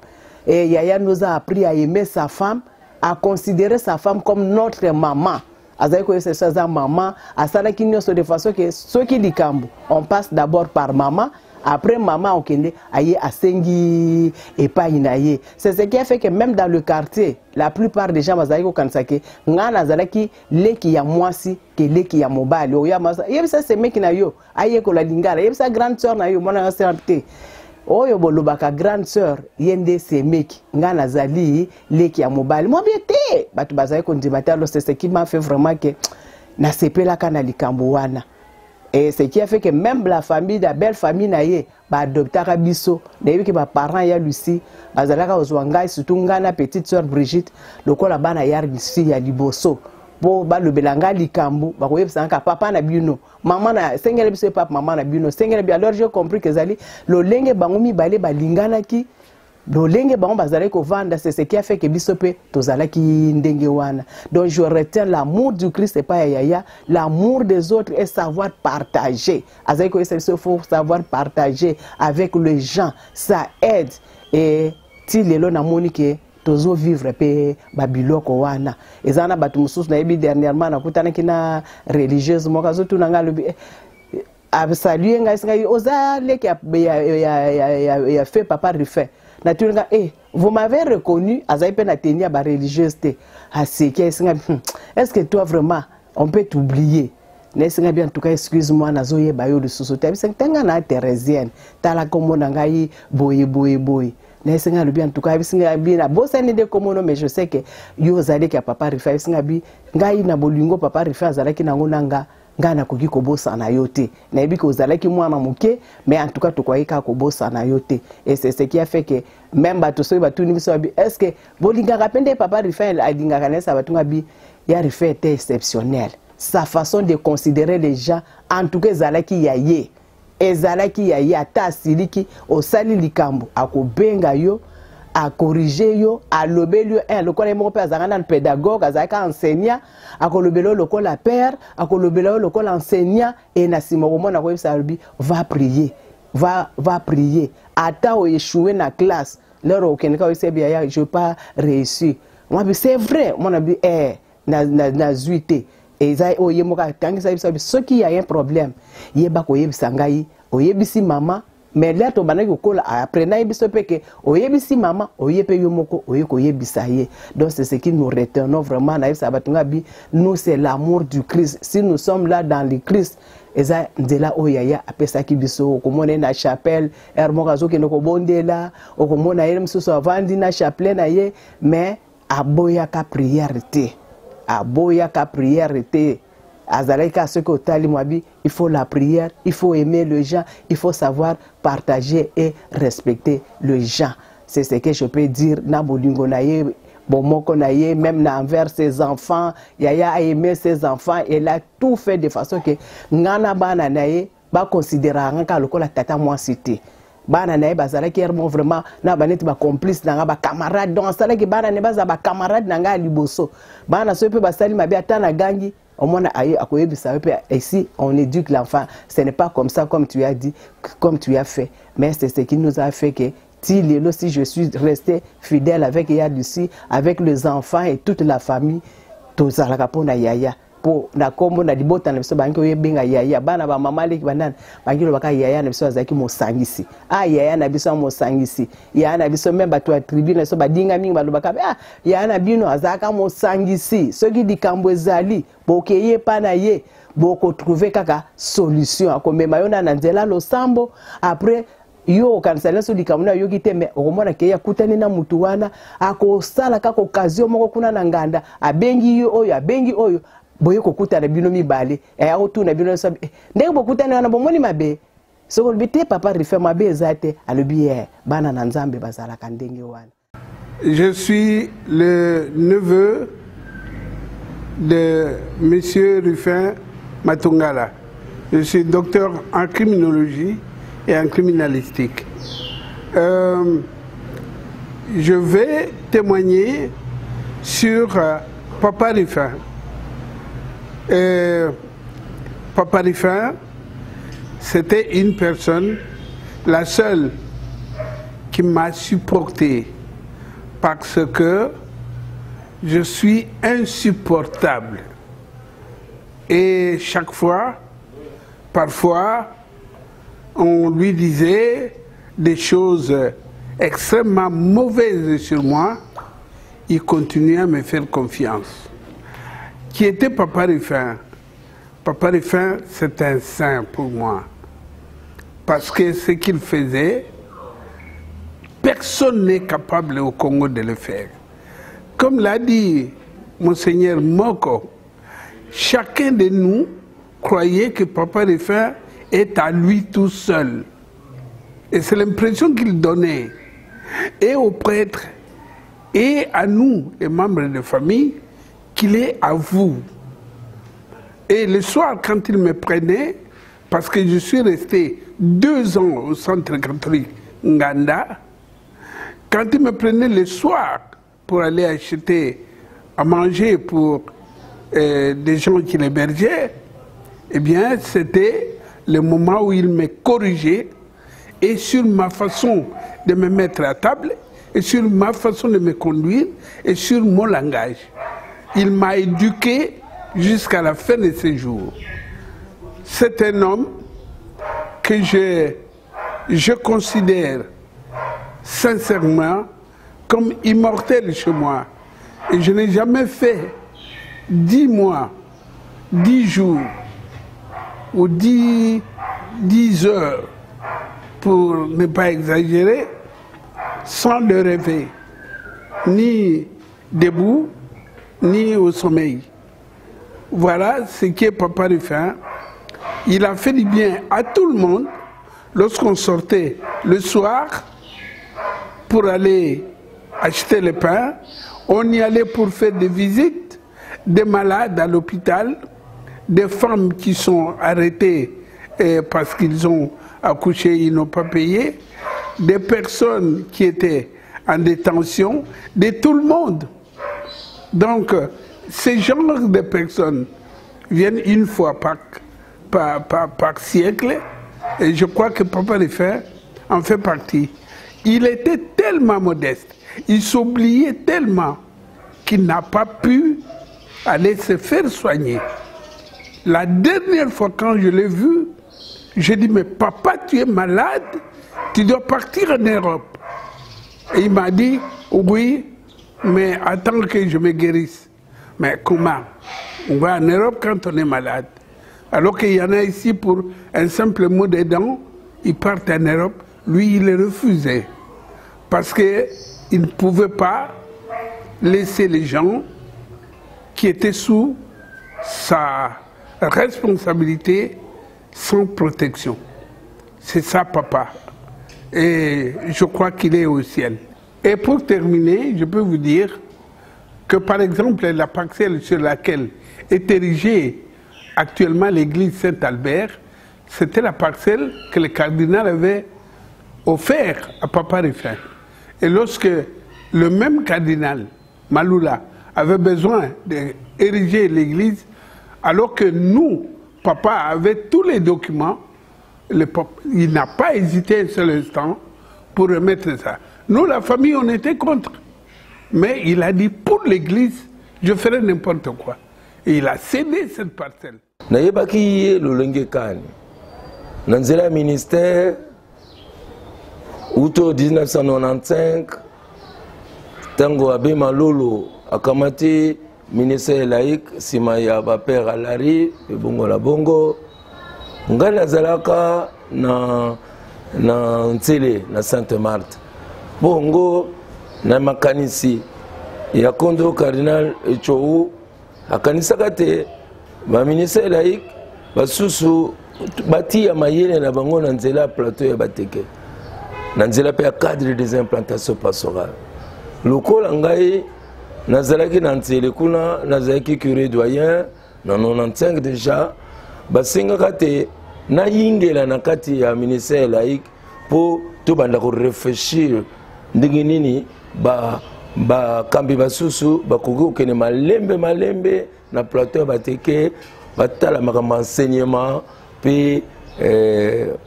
et yaya nous a appris à aimer sa femme à considérer sa femme comme notre maman azali koyesa sa maman asalaki nyonso de façon que soki likambo on passe d'abord par maman après maman okende aye asengi epai na ye c'est ce qui a fait que même dans le quartier la plupart des gens bazali ko kansake ngana azalaki leki ya mwasi ke leki ya mobali oya masa yebisa se meki na yo aye ko la lingala yebisa grande sœur na yo mona ngasante oyo bolobaka grande sœur yende se meki ngana azali leki ya mobali mo biete batu bazali ko ndimata lo c'est ce qui m'a fait vraiment que na sepela kana likambo wana. Et ce qui a fait que même la famille, la belle famille, naie, ba adoptera biso, naie que ba parents ya Lucie, bazalaka ozwanga surtout ngana petite sœur Brigitte, loko la bana ya Lucie ya liboso. Bo ba le belanga likambu, ba koyebisa nka papa na bino, maman na sengele biso papa maman na bino, sengele bi alors j'ai compris que zali lo lenge bango mibale balingana ki lolenge bango bazalaki kovanda c'est ce qui a fait que bisope tozalaki ndenge wana. Donc je retiens l'amour du Christ et pas yaya, l'amour des autres et savoir partager. Azalaki ko il faut savoir partager avec les gens, ça aide. Et ti lelo na monike tozo vivre pe babiloko wana ezana batu mususu na yebi dernièrement na kutana kina religieuse mokazo tunanga lobi saluer ngai singa oza leki ya fait papa refait naturellement vous m'avez reconnu azai pe na tenir ba religieuse te aseki esinga est-ce que toi vraiment on peut t'oublier nesinga bien en tout cas excuse-moi nazoye ba yo de sosota bisenga na thérésienne tala komo na ngai boye nesinga bien en tout cas bisenga bien bosa ne de komono mais je sais que yo zali ki papa rifa bisenga bi ngai na bolingo papa rifa azalaki nango nanga ngana koki kobosa na yote na yebi ko zalaki mwana muke mais en tout cas to kwaika kobosa na yote et c'est ce qui a fait que même bato so bato ni biso bi est-ce que bolinga rapende papa rifa alinga kanesa batunga bi ya rifa était exceptionnel sa façon de considérer les gens en tout cas zalaki yaye ezalaki yaye ata siliki osali likambo akobenga yo à corriger yo à lobelio un lokola mo pe azanga na pédagogue azaka enseignant à kolobelo lokola père à kolobelo lokola enseignant et na simo mona ko bisabi va prier va prier ata o échouer na classe leur aucun cas c'est bien je pas réussi moi c'est vrai mon abi na zuité et ça o yemoka tangi ça ce qui a un problème yeba ko yebisa ngai o yebisi mama mais là to banaki kola après na yebiso peke o yebisi mama o yepe yomoko o yeko yebisa ye donc c'est ce qui nous retenons vraiment na yebisa batunga bi nous c'est l'amour du Christ si nous sommes là dans le Christ eza ndela oyaya apesa ki biso komona na chapelle hermoka zo keno ko bondela o komona yele msusu avandi na chapelle na ye mais aboya ka prière te azalaka ce que tali mwabi il faut la prière, il faut aimer les gens, il faut savoir partager et respecter les gens. C'est ce que je peux dire na bolingo na ye bomoko na ye même envers ses enfants, yaya a aimé ses enfants et il a tout fait de façon que ngana bana na ye ba considérer nga lokola tata moi cité. Bana na ye bazalaki vraiment na baneti ba complice na ba camarade donc salaki bana ne baza ba camarade na nga liboso. Bana so pe basali mabi ata na gangi au moins ici on éduque l'enfant, ce n'est pas comme ça comme tu as dit, comme tu as fait, mais c'est ce qui nous a fait que si je suis resté fidèle avec Yadusi, avec les enfants et toute la famille, tout ça la yaya. Pour na kombo na dibota na biso bangi oyebenga yaya bana ba mama leki banana bangi lo baka yaya na biso azaki mo sangisi yaya na biso mo sangisi yaya na biso même bato ya tribu na biso badinga mingi ba lo baka yaya na bino azaka mo sangisi soki dikambo ezali bokeye pa na ye boko trouver kaka solution akomema yo na nzela lo sambo après yo kanisa so likamuna yo kitembe okomona ke yakutani na mutu wana akosala kaka occasion moko kuna na nganda abengi yo oyo abengi oyo boye kokutana bino mibale ayakotuna bino sabi ndenge bokutana na bomoni mabe soko bite papa rife mabe ezate alobi bana na nzambe bazalaka ndenge wana. Je suis le neveu de monsieur Rufin Matungala. Je suis docteur en criminologie et en criminalistique. Je vais témoigner sur papa Rufin. Papa Rufin, c'était une personne, la seule qui m'a supporté parce que je suis insupportable. Et chaque fois, parfois, on lui disait des choses extrêmement mauvaises sur moi, il continuait à me faire confiance. Qui était Papa Rufin? Papa Rufin, c'est un saint pour moi. Parce que ce qu'il faisait, personne n'est capable au Congo de le faire. Comme l'a dit Monseigneur Moko, chacun de nous croyait que Papa Rufin est à lui tout seul. Et c'est l'impression qu'il donnait, et aux prêtres, et à nous, les membres de famille, qu'il est à vous. Et le soir, quand il me prenait, parce que je suis resté 2 ans au centre catholique Nganda, quand il me prenait le soir pour aller acheter à manger pour des gens qui l'hébergeaient, eh bien, c'était le moment où il me corrigeait et sur ma façon de me mettre à table, et sur ma façon de me conduire, et sur mon langage. Il m'a éduqué jusqu'à la fin de ses jours. C'est un homme que je considère sincèrement comme immortel chez moi. Et je n'ai jamais fait 10 mois, 10 jours ou 10 heures, pour ne pas exagérer, sans le rêver, ni debout, ni au sommeil. Voilà ce qu'est Papa Rufin. Il a fait du bien à tout le monde lorsqu'on sortait le soir pour aller acheter le pain. On y allait pour faire des visites, des malades à l'hôpital, des femmes qui sont arrêtées parce qu'ils ont accouché, ils n'ont pas payé, des personnes qui étaient en détention, de tout le monde. Donc, ces genres de personnes viennent une fois par siècle, et je crois que Papa Rufin en fait partie. Il était tellement modeste, il s'oubliait tellement qu'il n'a pas pu aller se faire soigner. La dernière fois quand je l'ai vu, j'ai dit, mais papa, tu es malade, tu dois partir en Europe. Et il m'a dit, oui, mais attends que je me guérisse. Mais comment? On va en Europe quand on est malade. Alors qu'il y en a ici pour un simple mot des dents, ils partent en Europe. Lui, il les refusait. Parce qu'il ne pouvait pas laisser les gens qui étaient sous sa responsabilité sans protection. C'est ça, papa. Et je crois qu'il est au ciel. Et pour terminer, je peux vous dire que, par exemple, la parcelle sur laquelle est érigée actuellement l'église Saint-Albert, c'était la parcelle que le cardinal avait offert à Papa Rufin. Et lorsque le même cardinal, Malula, avait besoin d'ériger l'église, alors que nous, papa avait tous les documents, il n'a pas hésité un seul instant pour remettre ça. Nous, la famille, on était contre. Mais il a dit, pour l'église, je ferai n'importe quoi. Et il a cédé cette parcelle. Nayebaki lolenge kani. Nanzela ministère, Outo 1995, Tango Abe Malolo, Akamati, ministère laïque, Simaya Baper Alari, Bongo la Bongo, Ngana Zalaka, na Ntele, na Sainte-Marthe. Bongo, na Makanisi, Yakondo Cardinal Echou, Akanisa Kate, ma ministère laïque, Basusu, Bati ya Mayele na Bango Nanzela plateau ya Bateke. Nanzela pe cadre des implantations pastorales. Loko Langai, Nazalaki Nanzele Kuna, Nazalaki curé doyen, na 95 déjà, Basinga Kate, na yingela na kati ya ministère laïque, pour tout banda ko réfléchir, ndinginini, ba kambi basusu, ba kogo kene malembe, na plateau Bateke, batala makama enseignement, puis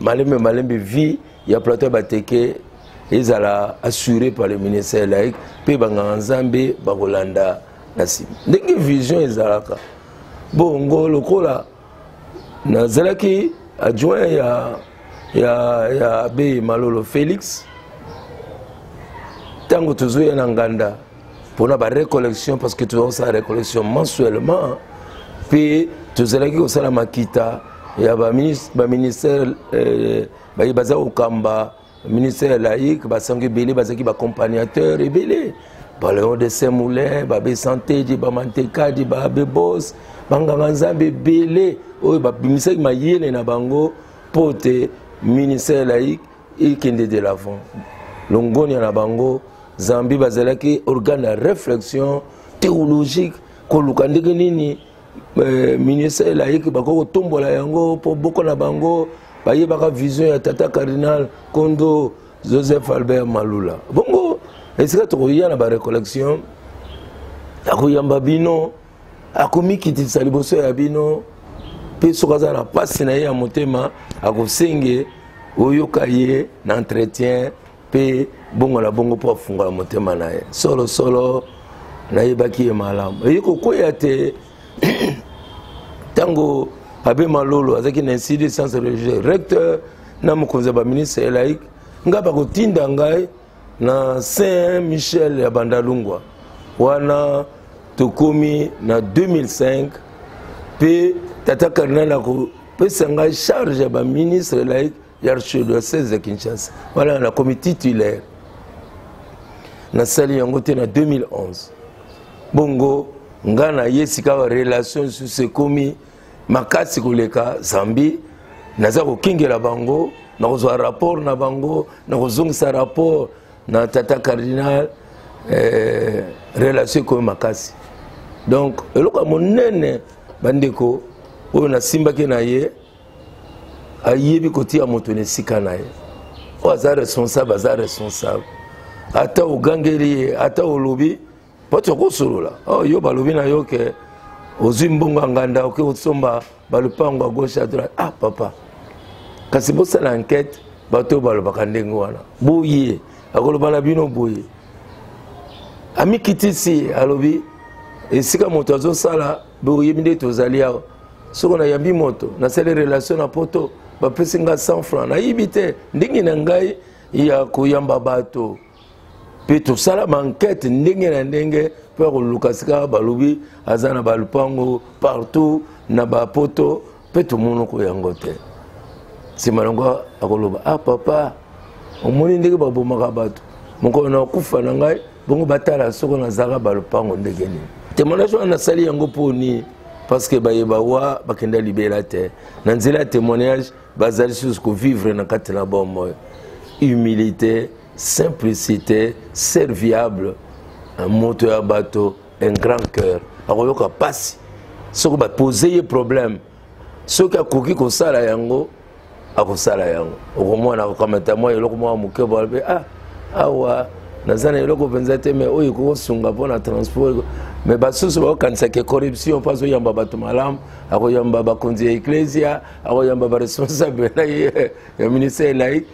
malembe vie, il y a plateau Bateke, ils allaient assurés par le ministère laïque, puis Banganzambe, Bagolanda, Nassim. Dès que vision ils allaient bongo lokola, Nazalaki adjoint ya Abe Malolo Félix, tango toujours y a Nganda pour la récollection parce que tu as sa récollection mensuellement, puis tu as au Salamakita. Il y a un ministère, il y a Okamba, ministère laïque, il y a un accompagnateur, il y a un de Saint-Moulin, il y a un santé, il y a un manteka, il y a un boss, il y a un belé, il y a un ministère pour le ministère laïque, il y a de l'avant. L'Ongon y a un Zambi, il organe de réflexion théologique, ministère laïque bako tombola yango pour beaucoup na bango baye baka vision ya tata cardinal Kondo Joseph Albert Malula bongo esika to ya na ba recollection akuyamba bino akomiki saliboso ya bino pe sokaza na pasi na ya motema akosenge oyoka ye na entretien pe bongo la bongo pour funga motema na ye solo na yebaki malamu yiko koya te Tango Abe Malolo azaki na institut sans religieux recteur na mokonzi ba ministère laïque nga ba kotinda ngai na Saint-Michel ya Bandalungwa wana tokomi na 2005 pe tata cardinal ako pesa nga charge ya ba ministre laïque ya archidiocèse de Kinshasa voilà na comité titulaire na sali yango te na 2011 bongo nga na yesika ba relation sur ce komi makasi koleka Zambie naza kokingela bango na kozwa rapport na bango na kozongisa rapport na tata cardinal relation komi makasi donc eloko monene bandeko oyo nasimbaki na ye ayebi kotia moto na esika na ye oyo aza responsable ata ogangeli ye ata olobi po tokosolola yo balobi na yo ke ozwi mbongo ya nganda oke kosomba balupango ya gauche ya droite papa kasi bosala enquête bato oyo balobaka ndenge wana boye akoloba na bino boye amikitisi alobi esika moto azosala boyebi nde tozali awa soki nayambi moto nasali relation na poto bapesi nga 100 francs nayibi te ndenge na ngai ya koyamba bato mpe tosala bankete ndenge na ndenge mpo ya koluka sika balobi aza na balupango partout na bapoto mpe tomonoko yango te nsima nango akoloba papa omoni ndenge babomaka bato mokolo na kufa na ngai bongo batala soko nazaka balupango ndenge nini témoignage wana nasali yango mponi parce que bayeba wa bakenda libela te na nzela ya témoignage bazali susu kovivre na kati na bomoi humilité simplicité serviable moto ya bato un grand cœur akoyoka pasi soki bapose ye problème soki akoki kosala yango akosala yango okomona akokamata mwa eloko mwa moke balobi awa naza na eloko mpenza te me oyo ekokosunga mpo na transport me basusu bakokanisaka corruption mpo azoyamba bato malamu akoyamba bakonzi ya ecclesia akoyamba baresponsable na ye ya ministère laïque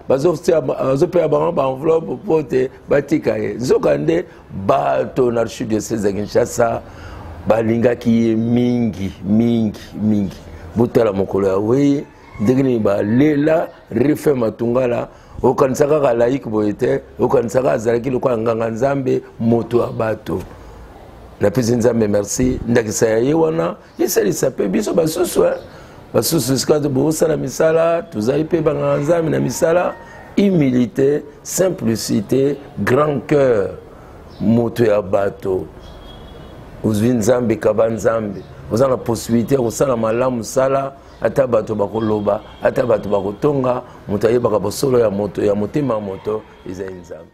bazopeya bango baenveloppe mpo te batika ye nzoka nde bato na archidiocèse ya Kinshasa balingaki ye mingi botala mokolo ya wei ndenge nini balela refe matungala okanisa kaka laïque boye te okanisa kaka azalaki lokola nganga nzambe moto ya bato napesi nzambe merci ndakisa ya ye wana yesalisa mpe biso basusu sika bosala misala tozali mpe banganga nzambe na misala humilité simplicité grand cœur moto ya bato ozwi nzambe kaba nzambe oza na possibilité ya kosala malamu sala ata bato bakoloba ata bato bakotonga moto ayebaka bosolo ya moto ya motema ya moto ezali nzambe.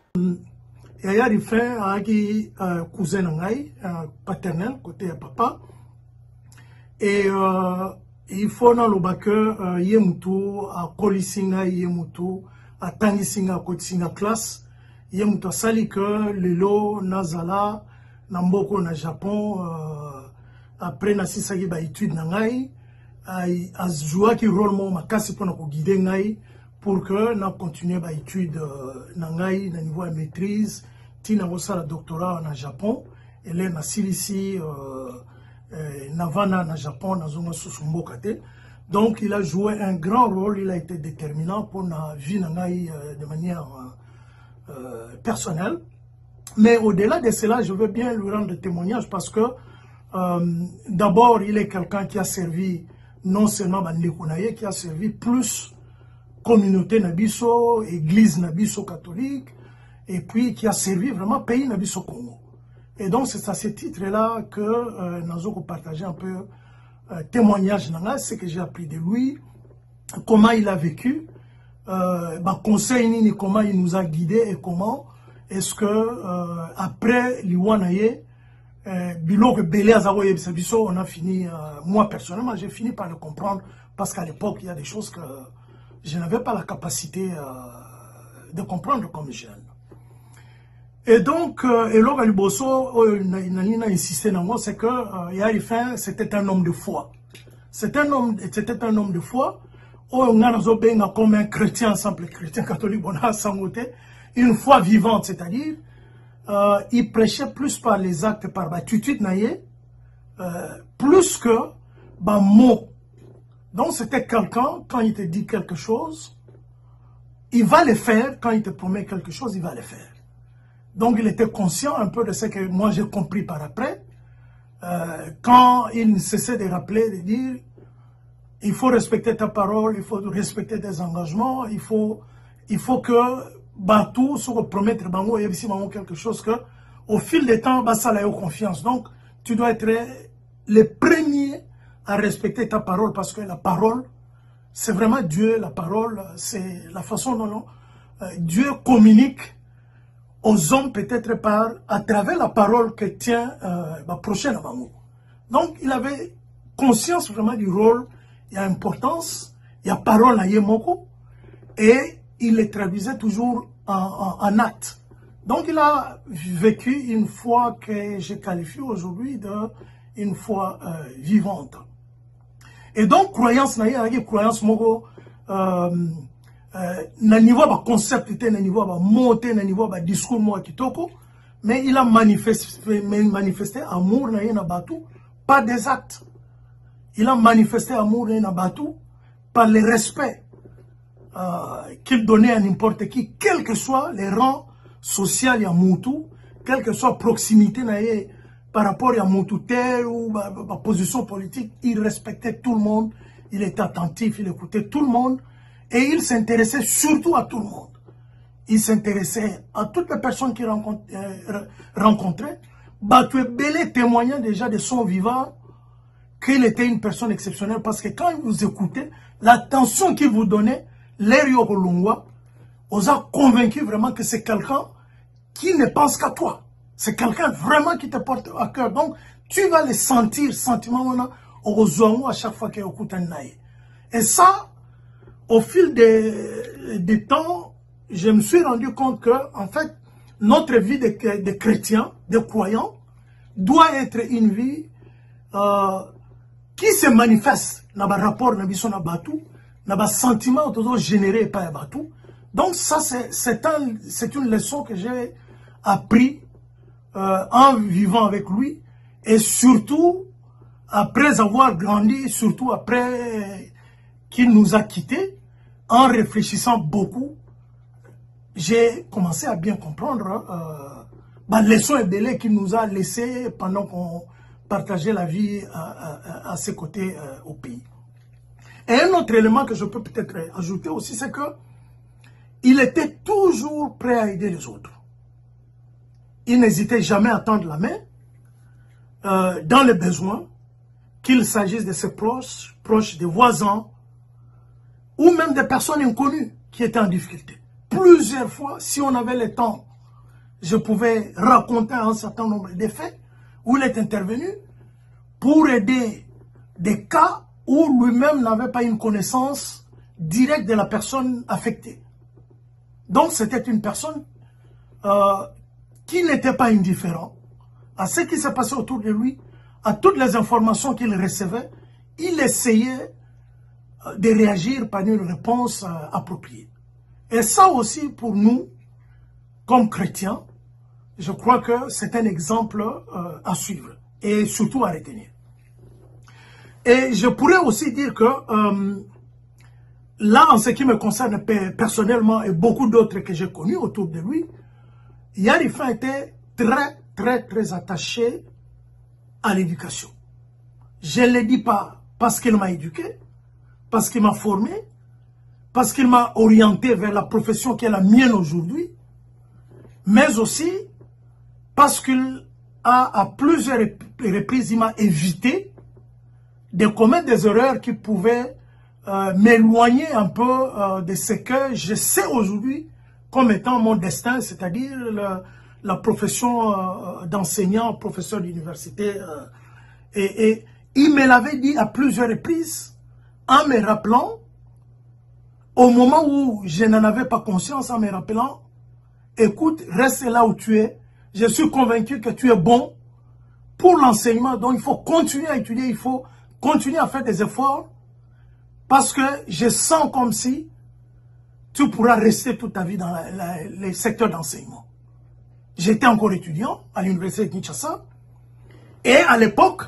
Yaya Rifin ayaki cousin na ngai paternel côté ya papa et il faut naloba que ye mutu akolisi ngai ye mutu atangisi ngai akotisi ngai classe ye mutu asali que lelo nazala na mboko na Japon après nasisaki baétude na ngai azwaki rôle mo makasi mpona koguide ngai pour que na continue baétude na ngai na niveau ya maîtrise tina kosala doctorat na Japon ele nasilisi navana na Japon nazonga susu mboka te. Donc il a joué un grand rôle, il a été déterminant pour la vie na ngai de manière personnelle. Mais au-delà de cela, je veux bien lui rendre témoignage parce que d'abord, il est quelqu'un qui a servi non seulement Bandekunaye, qui a servi plus communauté Nabiso, église Nabiso catholique, et puis qui a servi vraiment pays Nabiso Congo. Et donc c'est à ce titre-là que nous avons partagé un peu témoignage, ce que j'ai appris de lui, comment il a vécu, conseil, comment il nous a guidés et comment est-ce que après l'Iwanaye, on a fini, moi personnellement j'ai fini par le comprendre parce qu'à l'époque il y a des choses que je n'avais pas la capacité de comprendre comme jeune. Et donc, Elo Galiboso, Nalina insisté dans moi, c'est que Yarifin, c'était un homme de foi. C'était un homme de foi. On a comme un chrétien, simple chrétien catholique, on a sangoté, une foi vivante, c'est-à-dire, il prêchait plus par les actes, par l'attitude naïe, plus que mots. Donc, c'était quelqu'un, quand il te dit quelque chose, il va le faire. Quand il te promet quelque chose, il va le faire. Donc il était conscient un peu de ce que moi j'ai compris par après. Quand il ne cessait de rappeler, de dire, il faut respecter ta parole, il faut respecter tes engagements, il faut que Batou se promettre bango et aussi quelque chose que au fil des temps, bah, ça l'a eu confiance. Donc tu dois être le premier à respecter ta parole parce que la parole, c'est vraiment Dieu. La parole, c'est la façon dont Dieu communique aux hommes peut-être à travers la parole que tient prochain à Bango. Donc il avait conscience vraiment du rôle, il y a importance, il y a parole à Yemoko et il les traduisait toujours en actes. Donc il a vécu une foi que je qualifie aujourd'hui d'une foi vivante. Et donc croyance croyance moko na niveau ba concept na niveau ba monter na niveau ba discours mo kitoko, mais il a manifesté amour na batu par des actes. Il a manifesté amour na batu par le respect qu'il donnait à n'importe qui, quel que soit les rangs sociaux ya mutu, quelle que soit proximité na par rapport à Moutouté ou ma position politique, il respectait tout le monde, il était attentif, il écoutait tout le monde et il s'intéressait surtout à tout le monde. Il s'intéressait à toutes les personnes qu'il rencontrait. Batou Belé témoignait déjà de son vivant qu'il était une personne exceptionnelle parce que quand il vous écoutait, l'attention qu'il vous donnait, l'air Yokolungwa, vous a convaincu vraiment que c'est quelqu'un qui ne pense qu'à toi. C'est quelqu'un vraiment qui te porte à cœur. Donc, tu vas le sentir, sentiment au à chaque fois qu'il écoute un naïe. Et ça, au fil des temps, je me suis rendu compte que, en fait, notre vie de chrétiens, de croyants, doit être une vie qui se manifeste dans le rapport na Batou, dans le sentiment toujours généré par Batou. Donc, ça, c'est une leçon que j'ai appris en vivant avec lui et surtout après avoir grandi, surtout après qu'il nous a quittés, en réfléchissant beaucoup, j'ai commencé à bien comprendre la leçon et délai qu'il nous a laissé pendant qu'on partageait la vie à ses côtés au pays. Et un autre élément que je peux peut-être ajouter aussi, c'est que il était toujours prêt à aider les autres. Il n'hésitait jamais à tendre la main dans les besoins, qu'il s'agisse de ses proches, des voisins, ou même des personnes inconnues qui étaient en difficulté. Plusieurs fois, si on avait le temps, je pouvais raconter un certain nombre de faits où il est intervenu pour aider des cas où lui-même n'avait pas une connaissance directe de la personne affectée. Donc c'était une personne qui n'était pas indifférent à ce qui s'est passé autour de lui, à toutes les informations qu'il recevait. Il essayait de réagir par une réponse appropriée. Et ça aussi, pour nous, comme chrétiens, je crois que c'est un exemple à suivre et surtout à retenir. Et je pourrais aussi dire que là, en ce qui me concerne personnellement et beaucoup d'autres que j'ai connus autour de lui, Yarifin était très attaché à l'éducation. Je ne le dis pas parce qu'il m'a éduqué, parce qu'il m'a formé, parce qu'il m'a orienté vers la profession qui est la mienne aujourd'hui, mais aussi parce qu'il a, à plusieurs reprises, il m'a évité de commettre des erreurs qui pouvaient m'éloigner un peu de ce que je sais aujourd'hui comme étant mon destin, c'est-à-dire la profession d'enseignant, professeur d'université. Et il me l'avait dit à plusieurs reprises, en me rappelant, au moment où je n'en avais pas conscience, en me rappelant, écoute, reste là où tu es, je suis convaincu que tu es bon pour l'enseignement, donc il faut continuer à étudier, il faut continuer à faire des efforts, parce que je sens comme si tu pourras rester toute ta vie dans les secteurs d'enseignement. J'étais encore étudiant à l'université de Kinshasa, et à l'époque,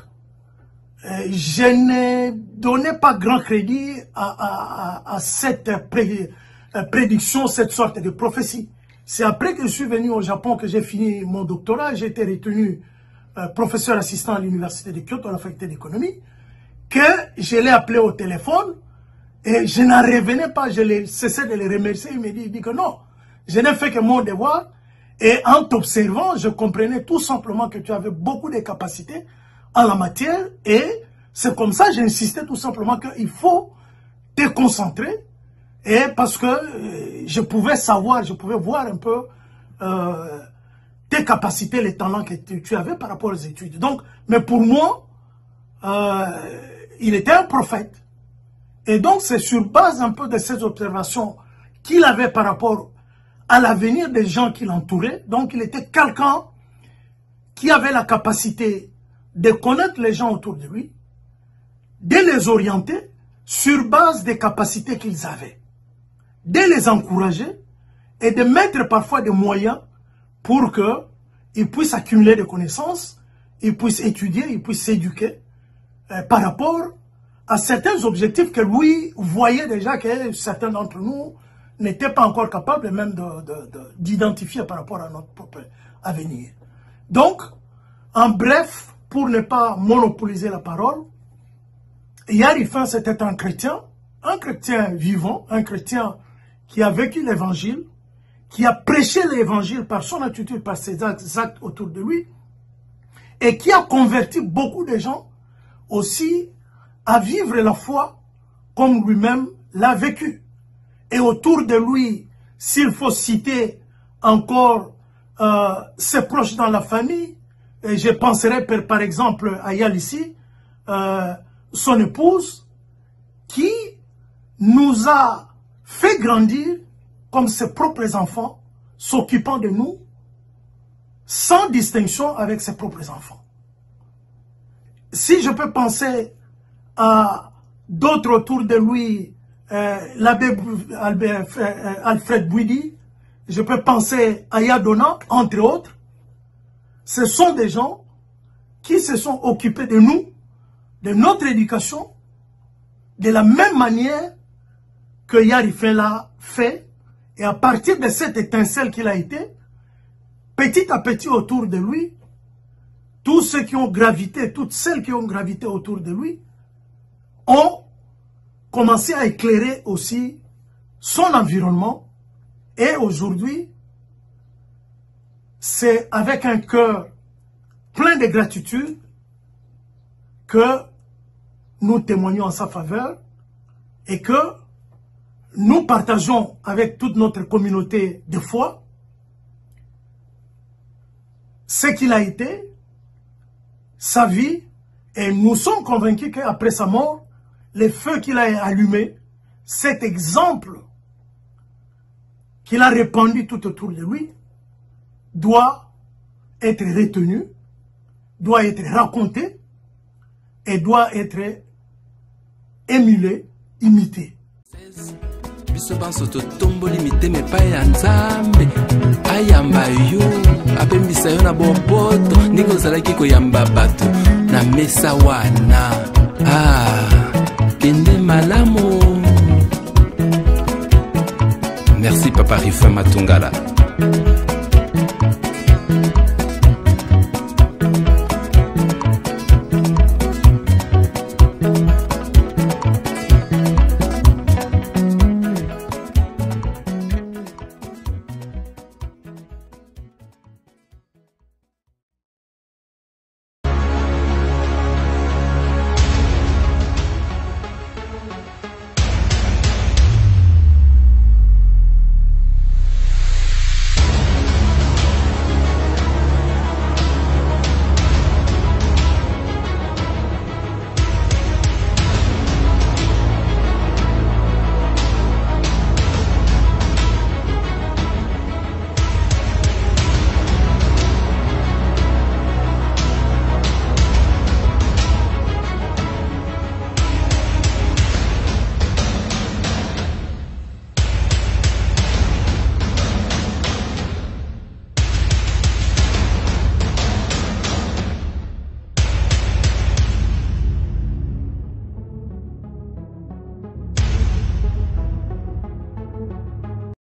je ne donnais pas grand crédit à cette prédiction, cette sorte de prophétie. C'est après que je suis venu au Japon que j'ai fini mon doctorat. J'ai été retenu professeur assistant à l'université de Kyoto à la faculté d'économie, que je l'ai appelé au téléphone et je n'en revenais pas. Je cessais de le remercier. Il me dit que non, je n'ai fait que mon devoir. Et en t'observant, je comprenais tout simplement que tu avais beaucoup de capacités en la matière. Et c'est comme ça que j'insistais tout simplement qu'il faut te concentrer. Et parce que je pouvais savoir, je pouvais voir un peu tes capacités, les talents que tu avais par rapport aux études. Donc, mais pour moi, il était un prophète. Et donc, c'est sur base un peu de ces observations qu'il avait par rapport à l'avenir des gens qui l'entouraient. Donc, il était quelqu'un qui avait la capacité de connaître les gens autour de lui, de les orienter sur base des capacités qu'ils avaient, de les encourager et de mettre parfois des moyens pour qu'ils puissent accumuler des connaissances, ils puissent étudier, ils puissent s'éduquer par rapport à certains objectifs que lui voyait déjà que certains d'entre nous n'étaient pas encore capables même d'identifier par rapport à notre propre avenir. Donc, en bref, pour ne pas monopoliser la parole, Yarifin, c'était un chrétien vivant, un chrétien qui a vécu l'évangile, qui a prêché l'évangile par son attitude, par ses actes autour de lui, et qui a converti beaucoup de gens aussi à vivre la foi comme lui-même l'a vécu. Et autour de lui, s'il faut citer encore ses proches dans la famille, et je penserai par exemple à Yal ici, son épouse, qui nous a fait grandir comme ses propres enfants, s'occupant de nous, sans distinction avec ses propres enfants. Si je peux penser à d'autres autour de lui, l'abbé Alfred Bouidi, je peux penser à Yadona, entre autres, ce sont des gens qui se sont occupés de nous, de notre éducation, de la même manière que Yarifin l'a fait, et à partir de cette étincelle qu'il a été, petit à petit autour de lui, tous ceux qui ont gravité, toutes celles qui ont gravité autour de lui, ont commencé à éclairer aussi son environnement. Et aujourd'hui, c'est avec un cœur plein de gratitude que nous témoignons en sa faveur et que nous partageons avec toute notre communauté de foi ce qu'il a été, sa vie, et nous sommes convaincus qu'après sa mort, les feux qu'il a allumés, cet exemple qu'il a répandu tout autour de lui, doit être retenu, doit être raconté et doit être émulé, imité. biso banso totomboli mitema epai ya nzambe ayamba yo apembisa yo na bompoto ndenge ozalaki koyamba bato na mesa wana kende malamu. Merci Papa Rifin Matungala.